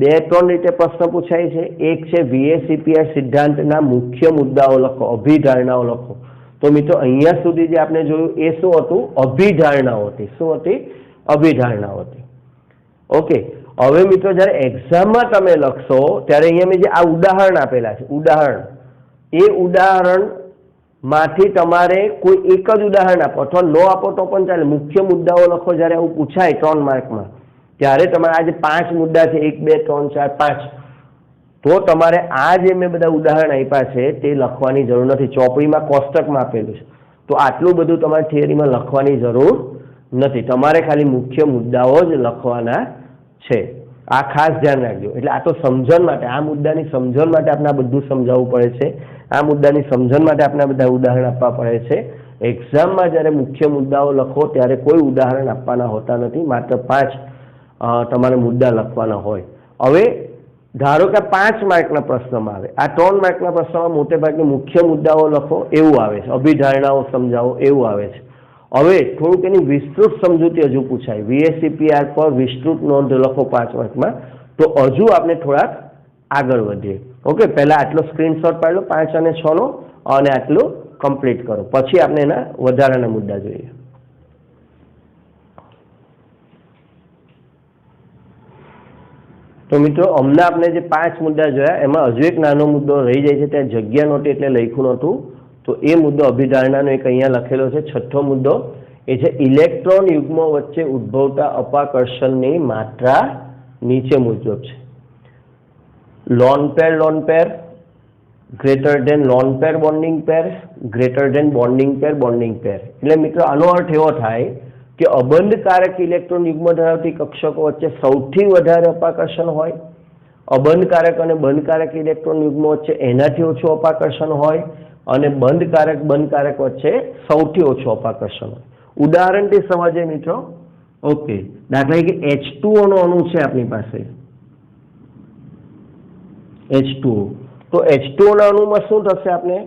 2-3 રીતે પ્રશ્ન પૂછાય છે। એક છે VSEPR સિદ્ધાંતના મુખ્ય મુદ્દાઓ લખો, અભિધારણાઓ લખો। તો મિત્રો અહીંયા સુધી જે આપણે જોયું એ શું હતું? અભિધારણાઓ હતી। શું હતી? અભિધારણાઓ હતી। ઓકે, હવે મિત્રો જ્યારે એક્ઝામમાં તમે લખશો ત્યારે અહીંયા મેં જે આ ઉદાહરણ આપેલા છે, ઉદાહરણ, એ ઉદાહરણ માંથી તમારે કોઈ એક જ ઉદાહરણ આપો અથવા ન આપો તો પણ ચાલે. મુખ્ય મુદ્દાઓ લખો. જ્યારે આવું પૂછાય 3 માર્કમાં ત્યારે તમારે આ જે 5 મુદ્દા છે 1 2 3 4 5 તો તમારે આ જે મેં બધા ઉદાહરણ આપ્યા છે તે લખવાની જરૂર નથી. ચોપડીમાં કોષ્ટકમાં આપેલું છે તો આટલું બધું તમારે થિયરીમાં લખવાની જરૂર નથી. તમારે ખાલી મુખ્ય મુદ્દાઓ જ લખવાના છે. આ ખાસ ધ્યાન રાખજો. એટલે આ તો સમજણ માટે, આ મુદ્દાની સમજણ માટે આપણે આ બધું સમજાવવું પડે છે. આ મુદ્દાની સમજણ માટે આપણે બધા ઉદાહરણ આપવા પડે છે. એક્ઝામમાં જ્યારે મુખ્ય મુદ્દાઓ લખો ત્યારે કોઈ ઉદાહરણ આપવાના હોતા નથી. માત્ર 5 તમારે મુદ્દા લખવાના હોય. હવે ધારો કે 5 માર્કના પ્રશ્નમાં આવે, આ 3 માર્કના પ્રશ્નમાં મોટે ભાગે મુખ્ય મુદ્દાઓ લખો એવું આવે છે, અભિધારણાઓ સમજાવો એવું આવે છે. હવે થોડુંક એની વિસ્તૃત સમજૂતી હજુ પૂછાય. VSCPR પર વિસ્તૃત નોંધ લખો 5 માર્કમાં, તો હજુ આપણે થોડાક આગળ વધીએ. ઓકે, પહેલા આટલો સ્ક્રીનશોટ પાડી લો 5 અને 6 નો અને આટલું કમ્પ્લીટ કરો. પછી આપણે એના વધારાના મુદ્દા જોઈએ. તો મિત્રો, હમણાં આપણે જે 5 મુદ્દા જોયા એમાં હજુ એક નાનો મુદ્દો રહી જાય છે. ત્યાં જગ્યા નહોતી એટલે લખ્યું નહોતું. તો એ મુદ્દો અભિધારણાનો એક અહીંયા લખેલો છે. 6થો મુદ્દો એ છે ઇલેક્ટ્રોન યુગ્મો વચ્ચે ઉદ્ભવતા અપાકર્ષણની માત્રા નીચે મુજબ છે. Lone pair, greater than lone pair bonding pair, greater than bonding pair. એટલે મિત્રો આનો અર્થ એવો થાય કે અબંધકારક ઇલેક્ટ્રોન યુગ્મ ધરાવતી કક્ષકો વચ્ચે સૌથી વધારે અપાકર્ષણ હોય, અબંધકારક અને બંધકારક ઇલેક્ટ્રોન યુગ્મો વચ્ચે એનાથી ઓછું અપાકર્ષણ હોય, અને બંધકારક વચ્ચે સૌથી ઓછું અપાકર્ષણ હોય. ઉદાહરણથી સમજીએ મિત્રો. ઓકે, દાખલા તરીકે H2O નો અણુ છે આપણી પાસે, H2O. તો H2O ના અણુમાં શું થશે? આપણે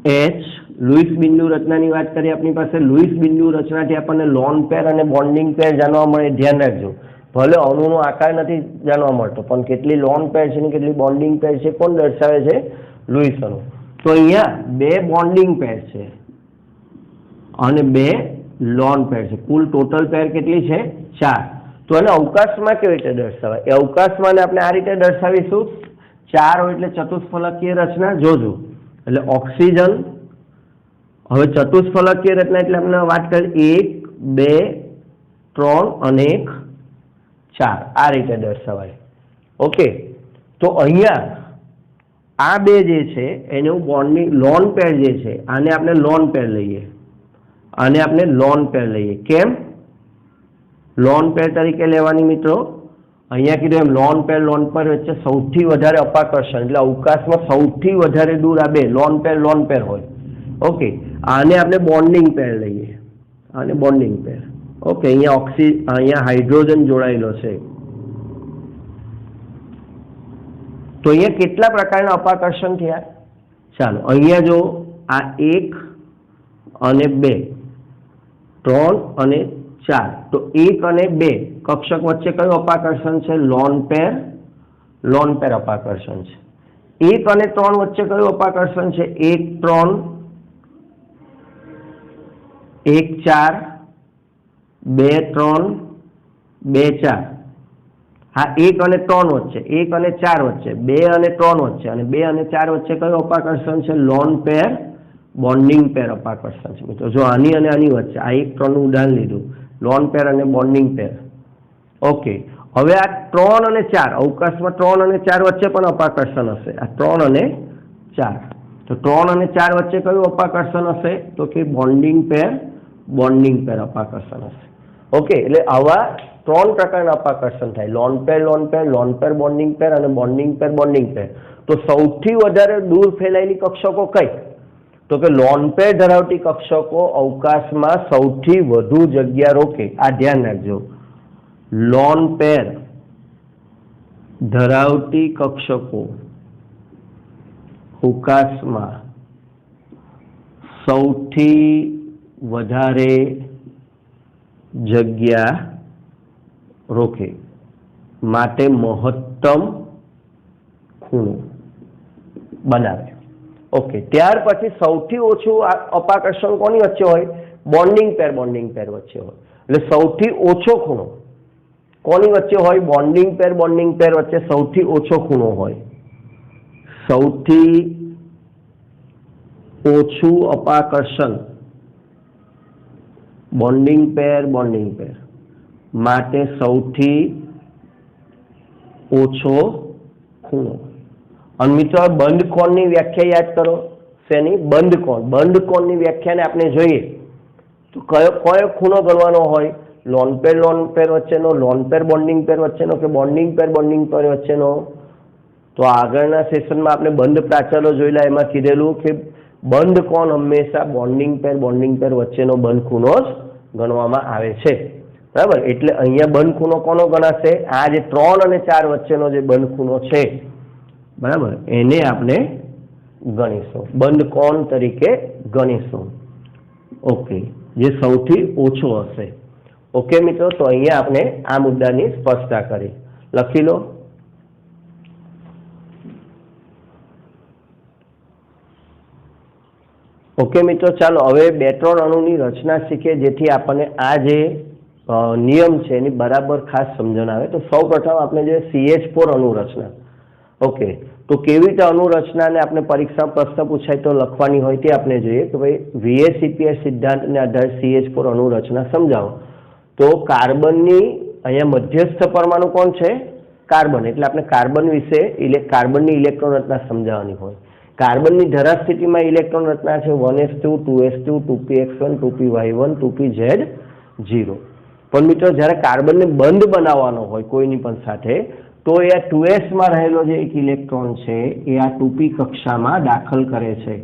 H લુઈસ બિંદુ રચનાની વાત કરીએ. આપણી પાસે લુઈસ બિંદુ રચનાથી આપણને લોન પેર અને બોન્ડિંગ પેર જાણવા મળે. ધ્યાન રાખજો, ભલે અણુનો આકાર નથી જાણવા મળતો પણ કેટલી લોન પેર છે ને કેટલી બોન્ડિંગ પેર છે કોણ દર્શાવે છે? લુઈસ અણુ. તો અહીંયા 2 બોન્ડિંગ પેર છે અને 2 લોન પેર છે. કુલ ટોટલ પેર કેટલી છે? 4. તો એને અવકાશમાં કેવી રીતે દર્શાવાય? એ અવકાશમાં આપણે આ રીતે દર્શાવીશું. 4 હોય એટલે ચતુષ્ફલકીય રચના. જોજો, એટલે ઓક્સિજન. હવે ચતુષ્ફલકીય રચના એટલે આપણે વાત કરી 1 2 3 અને 1 4 આ રીતે દર્શાવાય. ઓકે, તો અહીંયા આ 2 જે છે એનું બોન્ડિંગ લોન પેર જે છે આને આપણે લોન પેર લઈએ, આને આપણે લોન પેર લઈએ. કેમ લોન પેર તરીકે લેવાની મિત્રો? અહીંયા કીધું એમ લોન પેર વચ્ચે સૌથી વધારે અપાકર્ષણ, એટલે અવકાશમાં સૌથી વધારે દૂર આ 2 લોન પેર હોય. ઓકે, આને આપણે બોન્ડિંગ પેર લઈએ, આને બોન્ડિંગ પેર. ઓકે, અહીંયા હાઇડ્રોજન જોડાયેલો છે. તો અહીંયા કેટલા પ્રકારના અપાકર્ષણ થયા? ચાલો અહીંયા જો, આ 1 અને 2, 3 અને 4. તો 1 અને 2 કક્ષક વચ્ચે કયું અપાકર્ષણ છે? લોન પેર અપાકર્ષણ છે. 1 અને 3 વચ્ચે કયું અપાકર્ષણ છે? 1 3 1 4 2 3 2 4. હા, 1 અને 3 વચ્ચે, 1 અને 4 વચ્ચે, 2 અને 3 વચ્ચે અને 2 અને 4 વચ્ચે કયું અપાકર્ષણ છે? લોન પેર બોન્ડિંગ પેર અપાકર્ષણ છે મિત્રો. જો આની અને આની વચ્ચે, આ 1 3 નું ઉદાહરણ લીધું, લોન પેર અને બોન્ડિંગ પેર. ઓકે, હવે આ 3 અને 4 અવકાશમાં 3 અને 4 વચ્ચે પણ અપાકર્ષણ હશે. આ 3 અને 4. તો 3 અને 4 વચ્ચે કયું અપાકર્ષણ હશે? તો કે બોન્ડિંગ પેર અપાકર્ષણ હશે. ઓકે, એટલે આવા 3 પ્રકારના અપાકર્ષણ થાય: લોન પેર બોન્ડિંગ પેર અને બોન્ડિંગ પેર. તો સૌથી વધારે દૂર ફેલાયેલી કક્ષકો કઈ? તો કે લોન પેર ધરાવતી કક્ષકો અવકાશમાં સૌથી વધુ જગ્યા રોકે. આ ધ્યાન રાખજો, લોન પેર ધરાવતી કક્ષકો અવકાશમાં સૌથી વધારે જગ્યા રોકે માટે મહત્તમ ખૂણો બનાવે. ઓકે, ત્યાર પછી સૌથી ઓછું અપાકર્ષણ કોની વચ્ચે હોય? બોન્ડિંગ પેર વચ્ચે હોય. એટલે સૌથી ઓછો ખૂણો કોની વચ્ચે હોય? બોન્ડિંગ પેર વચ્ચે સૌથી ઓછો ખૂણો હોય સૌથી ઓછું અપાકર્ષણ બોન્ડિંગ પેર માટે સૌથી ઓછો ખૂણો. અને મિત્રો બંધ કોણની વ્યાખ્યા યાદ કરો. શેની? બંધ કોણની વ્યાખ્યાને આપણે જોઈએ તો કયો ખૂણો ગણવાનો હોય? લોન પેર વચ્ચેનો, લોન પેર બોન્ડિંગ પેર વચ્ચેનો કે બોન્ડિંગ પેર વચ્ચેનો? તો આગળના સેશનમાં આપણે બંધ પ્રાચલો જોયેલા, એમાં કીધેલું કે બંધ કોણ હંમેશા બોન્ડિંગ પેર વચ્ચેનો બંધ ખૂણો જ ગણવામાં આવે છે. બરાબર? એટલે અહીંયા બંધ ખૂણો કોનો ગણાશે? આ જે 3 અને 4 વચ્ચેનો જે બંધ ખૂણો છે, બરાબર, એને આપણે ગણીશું, બંધ કોણ તરીકે ગણીશું. ઓકે, જે સૌથી ઓછો હશે. ઓકે મિત્રો, તો અહીંયા આપણે આ મુદ્દાની સ્પષ્ટતા કરી. લખી લો. ઓકે મિત્રો, ચાલો હવે 2-3 અણુની રચના શીખીએ, જેથી આપણને આ જે નિયમ છે એની બરાબર ખાસ સમજણ આવે. તો સૌપ્રથમ આપણે જે CH4 અણુ રચના. ઓકે, તો કેવી રીતે અણુ રચનાને આપણે પરીક્ષા પ્રશ્ન પૂછાય તો લખવાની હોય તે આપણે જોઈએ કે ભાઈ VSEPS સિદ્ધાંતને આધારે CH4 અણુ રચના સમજાવો. તો કાર્બનની અહીંયા મધ્યસ્થ પરમાણુ કોણ છે? કાર્બન. એટલે આપણે કાર્બન વિશે કાર્બનની ઇલેક્ટ્રોન રચના સમજાવવાની હોય. કાર્બનની ધરા સ્થિતિમાં ઇલેક્ટ્રોન રચના છે 1s2 2s2 2px1 2py1 2pz0. પણ મિત્રો જ્યારે કાર્બનને બંધ બનાવવાનો હોય કોઈની પણ સાથે, તો એ 2s માં રહેલો જે એક ઇલેક્ટ્રોન છે એ આ 2p કક્ષામાં દાખલ કરે છે.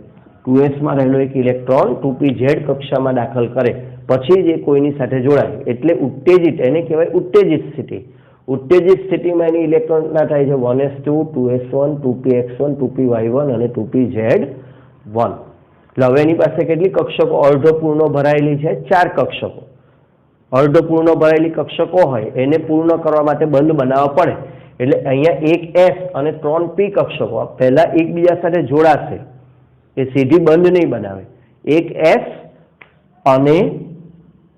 2s માં રહેલો એક ઇલેક્ટ્રોન 2pz કક્ષામાં દાખલ કરે પછી જ એ કોઈની સાથે જોડાય. એટલે ઉત્તેજિત, એને કહેવાય ઉત્તેજિત સ્થિતિ. ઉત્તેજિત સ્થિતિમાં એની ઇલેક્ટ્રોન રચના થાય છે 1s2 2s1 2px1 2py1 અને 2pz1. એટલે હવે એની પાસે કેટલી કક્ષકો અર્ધપૂર્ણ ભરાયેલી છે? 4 કક્ષકો. અર્ધપૂર્ણ ભરાયેલી કક્ષકો હોય એને પૂર્ણ કરવા માટે બંધ બનાવવા પડે. એટલે અહીંયા એક S અને 3 P કક્ષકો પહેલા એકબીજા સાથે જોડાશે, એ સીધી બંધ નહીં બનાવે. એક S અને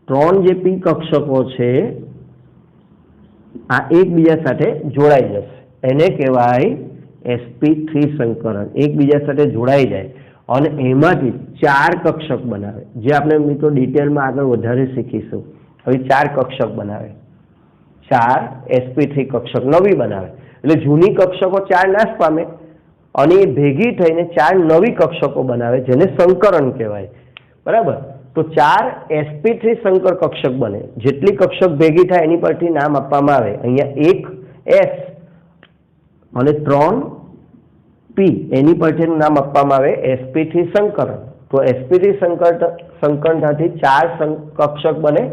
3 જે P કક્ષકો છે આ એકબીજા સાથે જોડાઈ જશે, એને કહેવાય sp3 સંકરણ. એકબીજા સાથે જોડાઈ જાય અને એમાંથી 4 કક્ષક બનાવે, જે આપણે મિત્રો ડિટેલમાં આગળ વધારે શીખીશું. હવે 4 કક્ષક બનાવે, 4 sp3 કક્ષક નવી બનાવે. એટલે જૂની કક્ષકો 4 નાશ પામે અને એ ભેગી થઈને 4 નવી કક્ષકો બનાવે, જેને સંકરણ કહેવાય. બરાબર? તો 4 sp3 સંકર કક્ષક બને. જેટલી કક્ષક ભેગી થાય એની પરથી નામ આપવામાં આવે. અહીંયા એક S અને 3 P, એની પરથીનું નામ આપવામાં આવે sp3 સંકરણ. તો sp3 સંકરણથી 4 કક્ષક બને,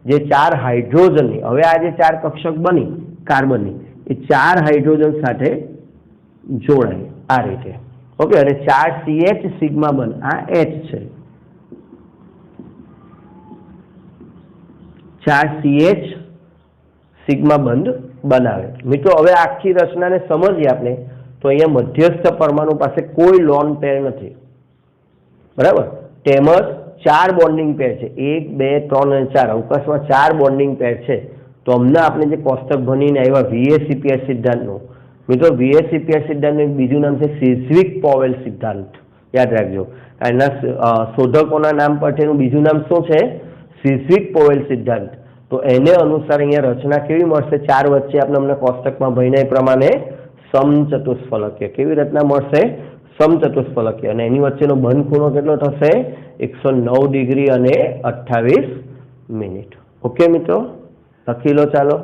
જે 4 હાઇડ્રોજનની, હવે આ જે 4 કક્ષક બની કાર્બનની, એ 4 હાઇડ્રોજન સાથે જોડાય આ રીતે. ઓકે, અને 4 CH સિગ્મા બને, આ H છે. 4 CH સિગ્મા બંધ બનાવે. મિત્રો હવે આખી રચનાને સમજીએ આપણે, તો અહીંયા મધ્યસ્થ પરમાણુ પાસે કોઈ લોન પેર નથી. બરાબર? તેમજ 4 બોન્ડિંગ પેર છે, 1 2 3 અને 4. અવકાશમાં 4 બોન્ડિંગ પેર છે. તો અમને આપણે જે કોષ્ટક ભણીને આવ્યા VSEPS સિદ્ધાંતનું, મિત્રો VSEPS સિદ્ધાંતનું બીજું નામ છે સિઝવિક પોવેલ સિદ્ધાંત. યાદ રાખજો. એના શોધકોના નામ પરથી બીજું નામ શું છે? સિઝવિક પોવેલ સિદ્ધાંત. તો એને અનુસાર અહીંયા રચના કેવી મળશે? 4 વચ્ચે આપણે અમને કોષ્ટકમાં ભણ્યા એ પ્રમાણે સમચતુષ્ફલકીય. કેવી રચના મળશે? સમચતુષ્ફલકીય. અને એની વચ્ચેનો બંધ ખૂણો કેટલો થશે? 109 ડિગ્રી અને 28 મિનિટ. ઓકે મિત્રો, લખી લો. ચાલો.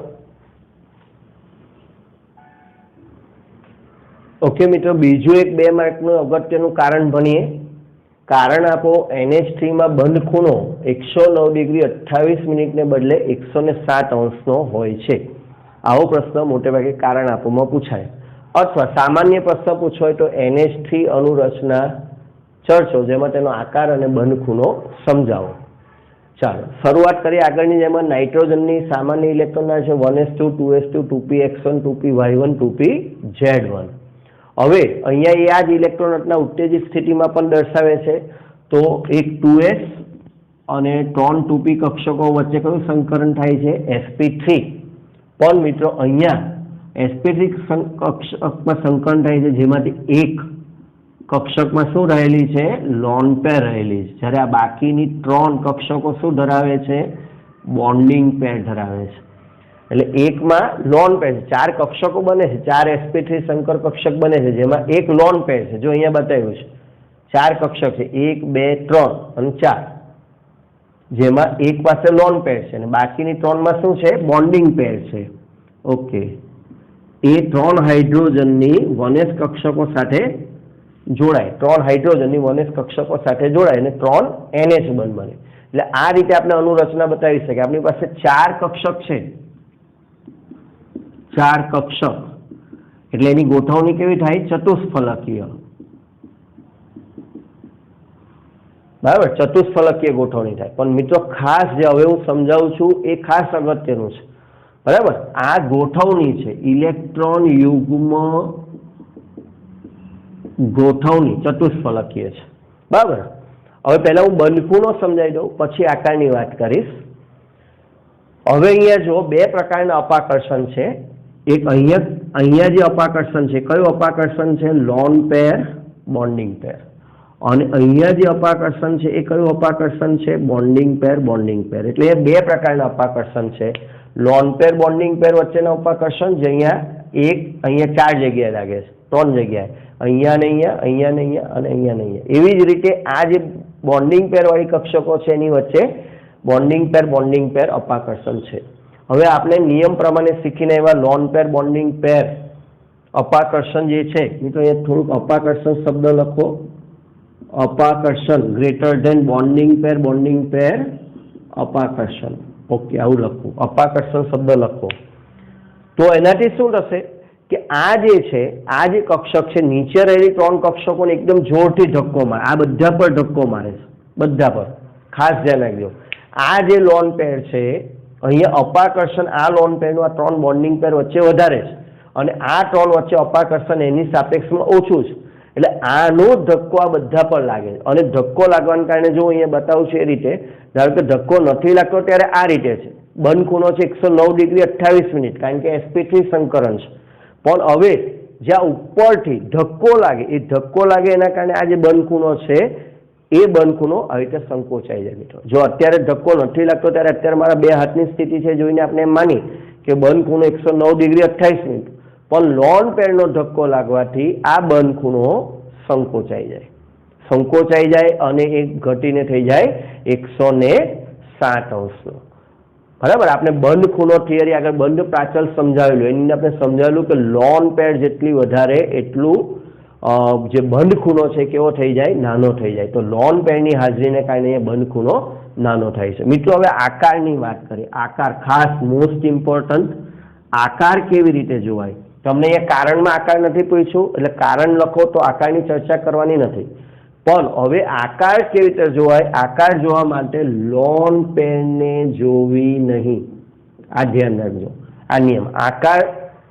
ઓકે મિત્રો, બીજું એક 2 માર્કનું અગત્યનું કારણ ભણીએ. કારણ આપો. NH3 માં બંધ ખૂણો 109 ડિગ્રી 28 મિનિટને બદલે 107 અંશનો હોય છે. આવો પ્રશ્ન મોટે ભાગે કારણ આપોમાં પૂછાય. અથવા સામાન્ય પ્રશ્ન પૂછવો હોય તો NH3 અણુ રચના ચર્ચો, જેમાં તેનો આકાર અને બંધ ખૂણો સમજાવો. ચાલો શરૂઆત કરીએ આગળની જેમ. નાઇટ્રોજનની સામાન્ય ઇલેક્ટ્રોન છે 1s2 2s2 2px1 2py1 2pz1. હવે અહીંયા એ આ જ ઇલેક્ટ્રોન રચના ઉત્તેજિત સ્થિતિમાં પણ દર્શાવે છે. તો એક 2s અને 3 2p કક્ષકો વચ્ચે કયું સંકરણ થાય છે? sp3. પણ મિત્રો અહીંયા sp3 કક્ષકમાં સંકરણ થાય છે, જેમાંથી એક કક્ષકમાં શું રહેલી છે? લોન પેર રહેલી છે. જ્યારે આ બાકીની 3 કક્ષકો શું ધરાવે છે? બોન્ડિંગ પેર ધરાવે છે. એટલે એકમાં લોન પેર 4 કક્ષકો બને છે, 4 sp3 સંકર કક્ષક બને છે, જેમાં એક લોન પેર છે. જો અહીંયા બતાવ્યું છે 4 કક્ષક છે, 1 2 3 અને 4, જેમાં એક પાસે લોન પેર છે અને બાકીની 3માં શું છે? બોન્ડિંગ પેર છે. ઓકે, એ 3 હાઇડ્રોજનની 1s કક્ષકો સાથે જોડાય, 3 હાઇડ્રોજનની 1s કક્ષકો સાથે જોડાય અને 3 NH બને. એટલે આ રીતે આપણે અનુરચના બતાવી શકીએ. આપણી પાસે 4 કક્ષક છે, 4 કક્ષક, એટલે એની ગોઠવણી કેવી થાય? ચતુષ્ફલકીય. બરાબર, ચતુષ્ફલકીય ગોઠવણી થાય. પણ મિત્રો ખાસ જે હવે હું સમજાવું છું એ ખાસ અગત્યનું છે. બરાબર, આ ગોઠવણી છે ઇલેક્ટ્રોન યુગ્મ ગોઠવણી ચતુષ્ફલકીય છે. બરાબર, હવે પહેલા હું બંધખૂણો સમજાવી દઉં, પછી આકારની વાત કરીશ. હવે અહીંયા જો 2 પ્રકારના અપાકર્ષણ છે. એક અહીંયા જે અપાકર્ષણ છે, કયું અપાકર્ષણ છે? લોન પેર બોન્ડિંગ પેર. અને અહીંયા જે અપાકર્ષણ છે એ કયું અપાકર્ષણ છે? બોન્ડિંગ પેર બોન્ડિંગ પેર. એટલે એ 2 પ્રકારના અપાકર્ષણ છે. લોન પેર બોન્ડિંગ પેર વચ્ચેના અપાકર્ષણ જે અહીંયા 4 જગ્યાએ લાગે છે, 3 જગ્યાએ, અહીંયા ને અહીંયા, અહીંયા ને અહીંયા અને અહીંયા ને અહીંયા. એવી જ રીતે આ જે બોન્ડિંગ પેર વાળી કક્ષકો છે એની વચ્ચે બોન્ડિંગ પેર અપાકર્ષણ છે. હવે આપણે નિયમ પ્રમાણે શીખીને એવા લોન પેર બોન્ડિંગ પેર અપાકર્ષણ જે છે, મિત્રો એ થોડુંક અપાકર્ષણ શબ્દ લખો. અપાકર્ષણ ગ્રેટર ધેન બોન્ડિંગ પેર અપાકર્ષણ. ઓકે, આવું લખવું, અપાકર્ષણ શબ્દ લખો. તો એનાથી શું થશે કે આ જે છે, આ જે કક્ષક છે, નીચે રહેલી 3 કક્ષકોને એકદમ જોરથી ધક્કો મારે. આ બધા પર ધક્કો મારે છે, બધા પર. ખાસ ધ્યાન રાખજો. આ જે લોન પેર છે, અહીંયા અપાકર્ષણ આ લોન પેરનું આ 3 બોન્ડિંગ પેર વચ્ચે વધારે છે અને આ 3 વચ્ચે અપાકર્ષણ એની સાપેક્ષમાં ઓછું છે. એટલે આનો ધક્કો આ બધા પર લાગે છે. અને ધક્કો લાગવાને કારણે જો અહીંયા બતાવું છું એ રીતે, ધારો કે ધક્કો નથી લાગતો ત્યારે આ રીતે છે, બંધ ખૂણો છે 109 ડિગ્રી 28 મિનિટ, કારણ કે sp3 સંકરણ છે. પણ હવે જ્યાં ઉપરથી ધક્કો લાગે, એ ધક્કો લાગે એના કારણે આ જે બંધ ખૂણો છે એ બંધ ખૂણો આવી રીતે સંકોચાઈ જાય. મિત્રો જો અત્યારે ધક્કો નથી લાગતો ત્યારે અત્યારે મારા 2 હાથની સ્થિતિ છે જોઈને આપણે એમ માની કે બંધ ખૂણો 109 ડિગ્રી 28 મિનિટ, પણ લોન પેરનો ધક્કો લાગવાથી આ બંધ ખૂણો સંકોચાઈ જાય અને એ ઘટીને થઈ જાય 107 અંશનો. બરાબર, આપણે બંધ ખૂણો થિયરી આગળ બંધ પ્રાચલ સમજાવેલું, એની આપણે સમજાવેલું કે લોન પેર જેટલી વધારે એટલું જે બંધ ખૂણો છે કેવો થઈ જાય? નાનો થઈ જાય. તો લોન પેરની હાજરીને કારણે બંધ ખૂણો નાનો થાય છે. મિત્રો હવે આકારની વાત કરીએ. આકાર ખાસ મોસ્ટ ઇમ્પોર્ટન્ટ. આકાર કેવી રીતે જોવાય? તમને એ કારણમાં આકાર નથી પૂછ્યું, એટલે કારણ લખો તો આકારની ચર્ચા કરવાની નથી. પણ હવે આકાર કેવી રીતે જોવાય? આકાર જોવા માટે લોન પેરને જોવી નહીં. આ ધ્યાન રાખજો, આ નિયમ. આકાર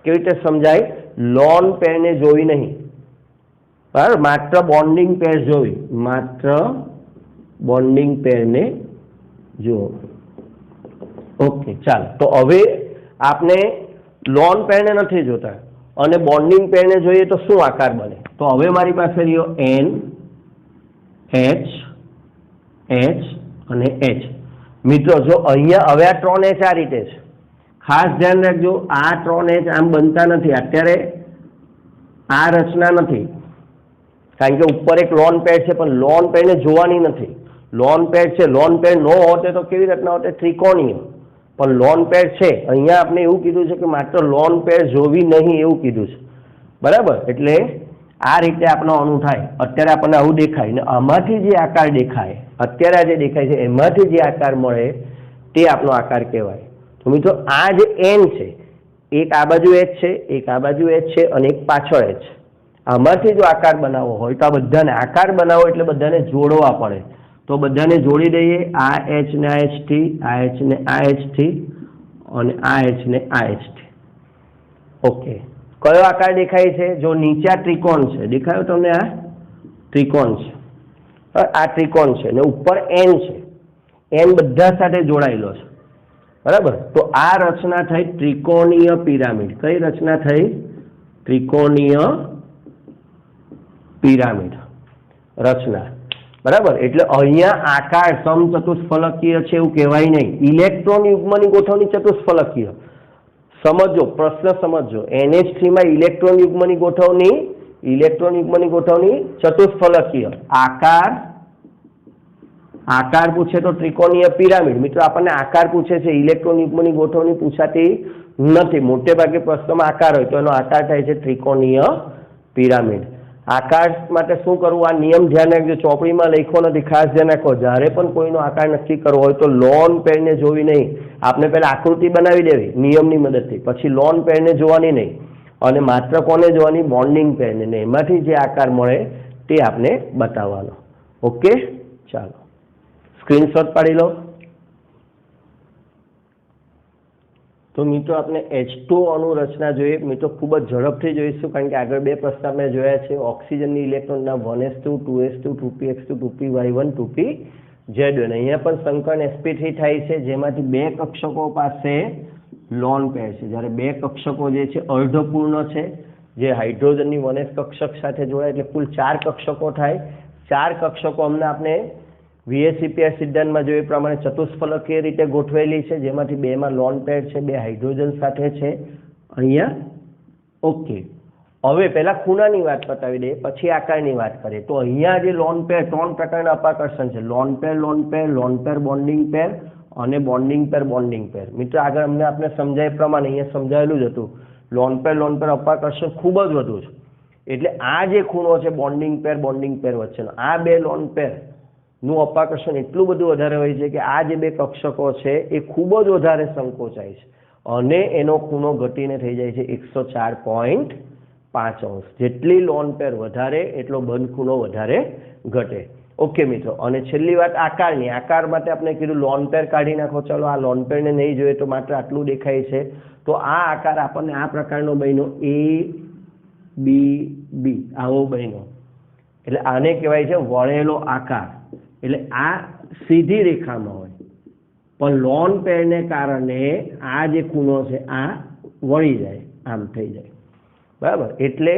કેવી રીતે સમજાય? લોન પેરને જોવી નહીં, બરાબર, માત્ર બોન્ડિંગ પેર જોવી, માત્ર બોન્ડિંગ પેરને જુઓ. ઓકે, ચાલો. તો હવે આપણે લોન પેરને નથી જોતા અને બોન્ડિંગ પેરને જોઈએ તો શું આકાર બને? તો હવે મારી પાસે રહ્યો N, H, H અને H. મિત્રો જો અહીંયા હવે આ 3H આ રીતે છે, ખાસ ધ્યાન રાખજો. આ 3H આમ બનતા નથી, અત્યારે આ રચના નથી, કારણ કે ઉપર એક લોન પેર છે, પણ લોન પેરને જોવાની નથી. લોન પેર છે, લોન પેર ન હોતે તો કેવી રચના હોતે? ત્રિકોણીય. પણ લોન પેર છે, અહીંયા આપણે એવું કીધું છે કે માત્ર લોન પેર જોવી નહીં એવું કીધું છે. બરાબર, એટલે આ રીતે આપણો અણુ થાય. અત્યારે આપણને આવું દેખાય ને આમાંથી જે આકાર દેખાય, અત્યારે આ જે દેખાય છે એમાંથી જે આકાર મળે તે આપણો આકાર કહેવાય. તો મિત્રો આ જે N છે, એક આ બાજુ H છે, એક આ બાજુ H છે અને એક પાછળ H. આમાંથી જો આકાર બનાવવો હોય તો આ બધાને આકાર બનાવો એટલે બધાને જોડવા પડે. તો બધાને જોડી દઈએ, આ H ને આ H થી, આ H ને આ H થી અને આ H ને આ H થી. ઓકે, કયો આકાર દેખાય છે? જો નીચે આ ત્રિકોણ છે, દેખાયો તમને? આ ત્રિકોણ છે, આ ત્રિકોણ છે ને ઉપર N છે. N બધા સાથે જોડાયેલો છે, બરાબર. તો આ રચના થઈ ત્રિકોણીય પિરામિડ. કઈ રચના થઈ? ત્રિકોણીય પિરામિડ. રચના, બરાબર. એટલે અહીંયા આકાર સમચતુષ્ફલકીય છે એવું કહેવાય નહીં. ઇલેક્ટ્રોન યુગ્મની ગોઠવણી ચતુષ્ફલકીય. સમજો, પ્રશ્ન સમજો. NH3 માં ઇલેક્ટ્રોન યુગ્મની ગોઠવણી ચતુષ્ફલકીય. આકાર પૂછે તો ત્રિકોણીય પિરામિડ. મિત્રો આપણને આકાર પૂછે છે, ઇલેક્ટ્રોન યુગ્મની ગોઠવણી પૂછાતી નથી. મોટે ભાગે પ્રશ્નમાં આકાર હોય તો એનો આકાર થાય છે ત્રિકોણીય પિરામિડ. આકાર માટે શું કરવું? આ નિયમ ધ્યાન રાખજો, ચોપડીમાં લખ્યો નથી, ખાસ ધ્યાન રાખો. જ્યારે પણ કોઈનો આકાર નક્કી કરવો હોય તો લોન પેરને જોવી નહીં. આપણે પહેલા આકૃતિ બનાવી દેવી નિયમની મદદથી, પછી લોન પેરને જોવાની નહીં, અને માત્ર કોને જોવાની? બોન્ડિંગ પેરને. ને એમાંથી જે આકાર મળે તે આપણે બતાવવાનો. ઓકે, ચાલો સ્ક્રીનશોટ પાડી લો. તો મિત્રો આપણે H2O અણુ રચના જોઈએ. મિત્રો ખૂબ જ ઝડપથી જોઈશું, કારણ કે આગળ બે પ્રશ્ન આપણે જોયા છે. ઓક્સિજનની ઇલેક્ટ્રોનના 1s2 2s2 2p(x2 2py1 2pz1). અહીંયા પણ સંકરણ sp3 થાય છે, જેમાંથી બે કક્ષકો પાસે લોન પેર છે. જ્યારે બે કક્ષકો જે છે અર્ધપૂર્ણ છે, જે હાઇડ્રોજનની 1s કક્ષક સાથે જોડાય, એટલે કુલ 4 કક્ષકો થાય. 4 કક્ષકો અમને આપણે VSEPR સિદ્ધાંતમાં જોયું પ્રમાણે ચતુષ્ફલકીય રીતે ગોઠવેલી છે, જેમાંથી બેમાં લોન પેર છે, બે હાઇડ્રોજન સાથે છે અહીંયા. ઓકે, હવે પહેલા ખૂણાની વાત બતાવી દઈએ, પછી આકારની વાત કરીએ. તો અહીંયા જે લોન પેર, 3 પ્રકારના અપાકર્ષણ છે: લોન પેર બોન્ડિંગ પેર અને બોન્ડિંગ પેર. મિત્રો આગળ અમને આપણે સમજાય પ્રમાણે અહીંયા સમજાવેલું જ હતું, લોન પેર અપાકર્ષણ ખૂબ જ વધુ છે. એટલે આ જે ખૂણો છે બોન્ડિંગ પેર વચ્ચેનો, આ બે લોન પેર નું અપાકર્ષણ એટલું બધું વધારે હોય છે કે આ જે બે કક્ષકો છે એ ખૂબ જ વધારે સંકોચાય છે, અને એનો ખૂણો ઘટીને થઈ જાય છે 104.5 અંશ. જેટલી લોન પેર વધારે એટલો બંધ ખૂણો વધારે ઘટે. ઓકે મિત્રો, અને છેલ્લી વાત આકારની. આકાર માટે આપણે કીધું લોન પેર કાઢી નાખો. ચલો આ લોન પેરને નહીં જોઈએ તો માત્ર આટલું દેખાય છે. તો આ આકાર આપણને આ પ્રકારનો બન્યો, ABB આવો બન્યો. એટલે આને કહેવાય છે વળેલો આકાર. એટલે આ સીધી રેખામાં હોય, પણ લોન પેરને કારણે આ જે ખૂણો છે આ વળી જાય, આમ થઈ જાય, બરાબર. એટલે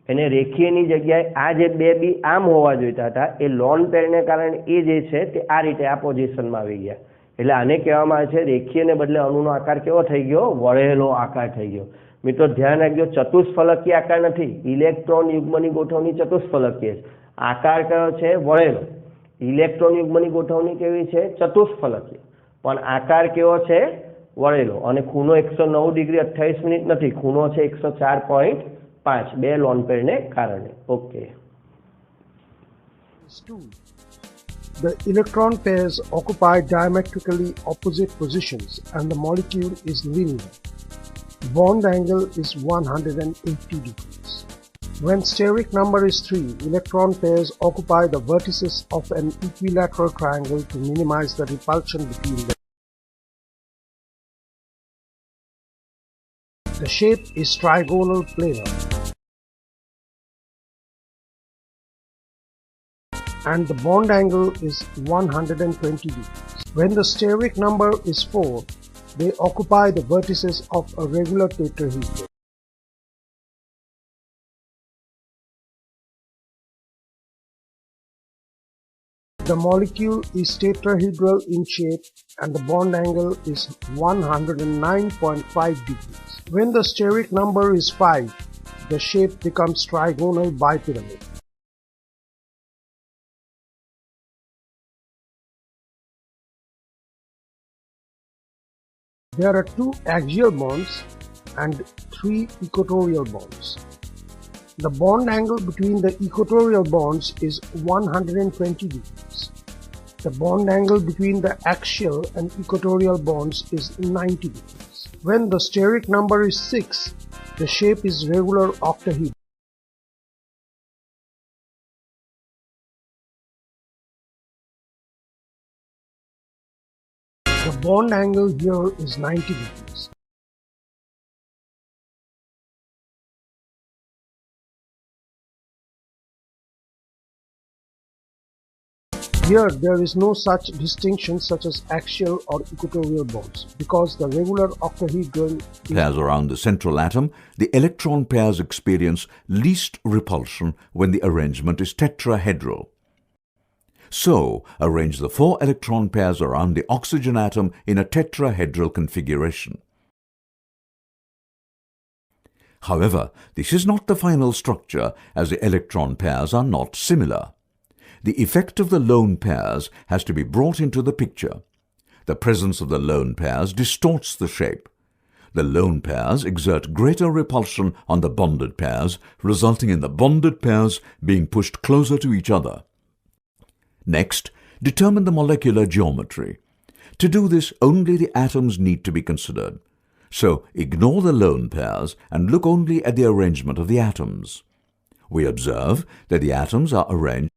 એને રેખીયની જગ્યાએ આ જે બે બી આમ હોવા જોઈતા હતા, એ લોન પેરને કારણે એ જે છે તે આ રીતે આ પોઝિશનમાં આવી ગયા. એટલે આને કહેવામાં આવે છે રેખીયને બદલે અણુનો આકાર કેવો થઈ ગયો? વળેલો આકાર થઈ ગયો. મિત્રો ધ્યાન રાખજો, ચતુષ્ફલકીય આકાર નથી. ઇલેક્ટ્રોન યુગ્મની ગોઠવણી ચતુષ્ફલકીય છે. આકાર કયો છે? વળેલો. ઇલેક્ટ્રોન યુગ્મની ગોઠવણી કેવી છે? ચતુષ્ફલકીય. પણ આકાર કેવો છે? વળેલો. અને ખૂણો 109 ડિગ્રી 28 મિનિટ નથી, ખૂણો છે 104.5, બે લોન પેરને કારણે. Okay. The electron pairs occupy diametrically opposite positions and the molecule is linear. Bond angle is 180 degrees. When steric number is 3, electron pairs occupy the vertices of an equilateral triangle to minimize the repulsion between them. The shape is trigonal planar, and the bond angle is 120 degrees. When the steric number is 4, they occupy the vertices of a regular tetrahedron. The molecule is tetrahedral in shape and the bond angle is 109.5 degrees. When the steric number is 5, the shape becomes trigonal bipyramid. There are 2 axial bonds and 3 equatorial bonds. The bond angle between the equatorial bonds is 120 degrees. The bond angle between the axial and equatorial bonds is 90 degrees. When the steric number is 6, the shape is regular octahedron. The bond angle here is 90 degrees. Here there is no such distinction such as axial or equatorial bonds because the regular octahedral Pairs around the central atom, the electron pairs experience least repulsion when the arrangement is tetrahedral. So, arrange the 4 electron pairs around the oxygen atom in a tetrahedral configuration. However, this is not the final structure as the electron pairs are not similar. The effect of the lone pairs has to be brought into the picture. The presence of the lone pairs distorts the shape. The lone pairs exert greater repulsion on the bonded pairs, resulting in the bonded pairs being pushed closer to each other. Next, determine the molecular geometry. To do this, only the atoms need to be considered. So, ignore the lone pairs and look only at the arrangement of the atoms. We observe that the atoms are arranged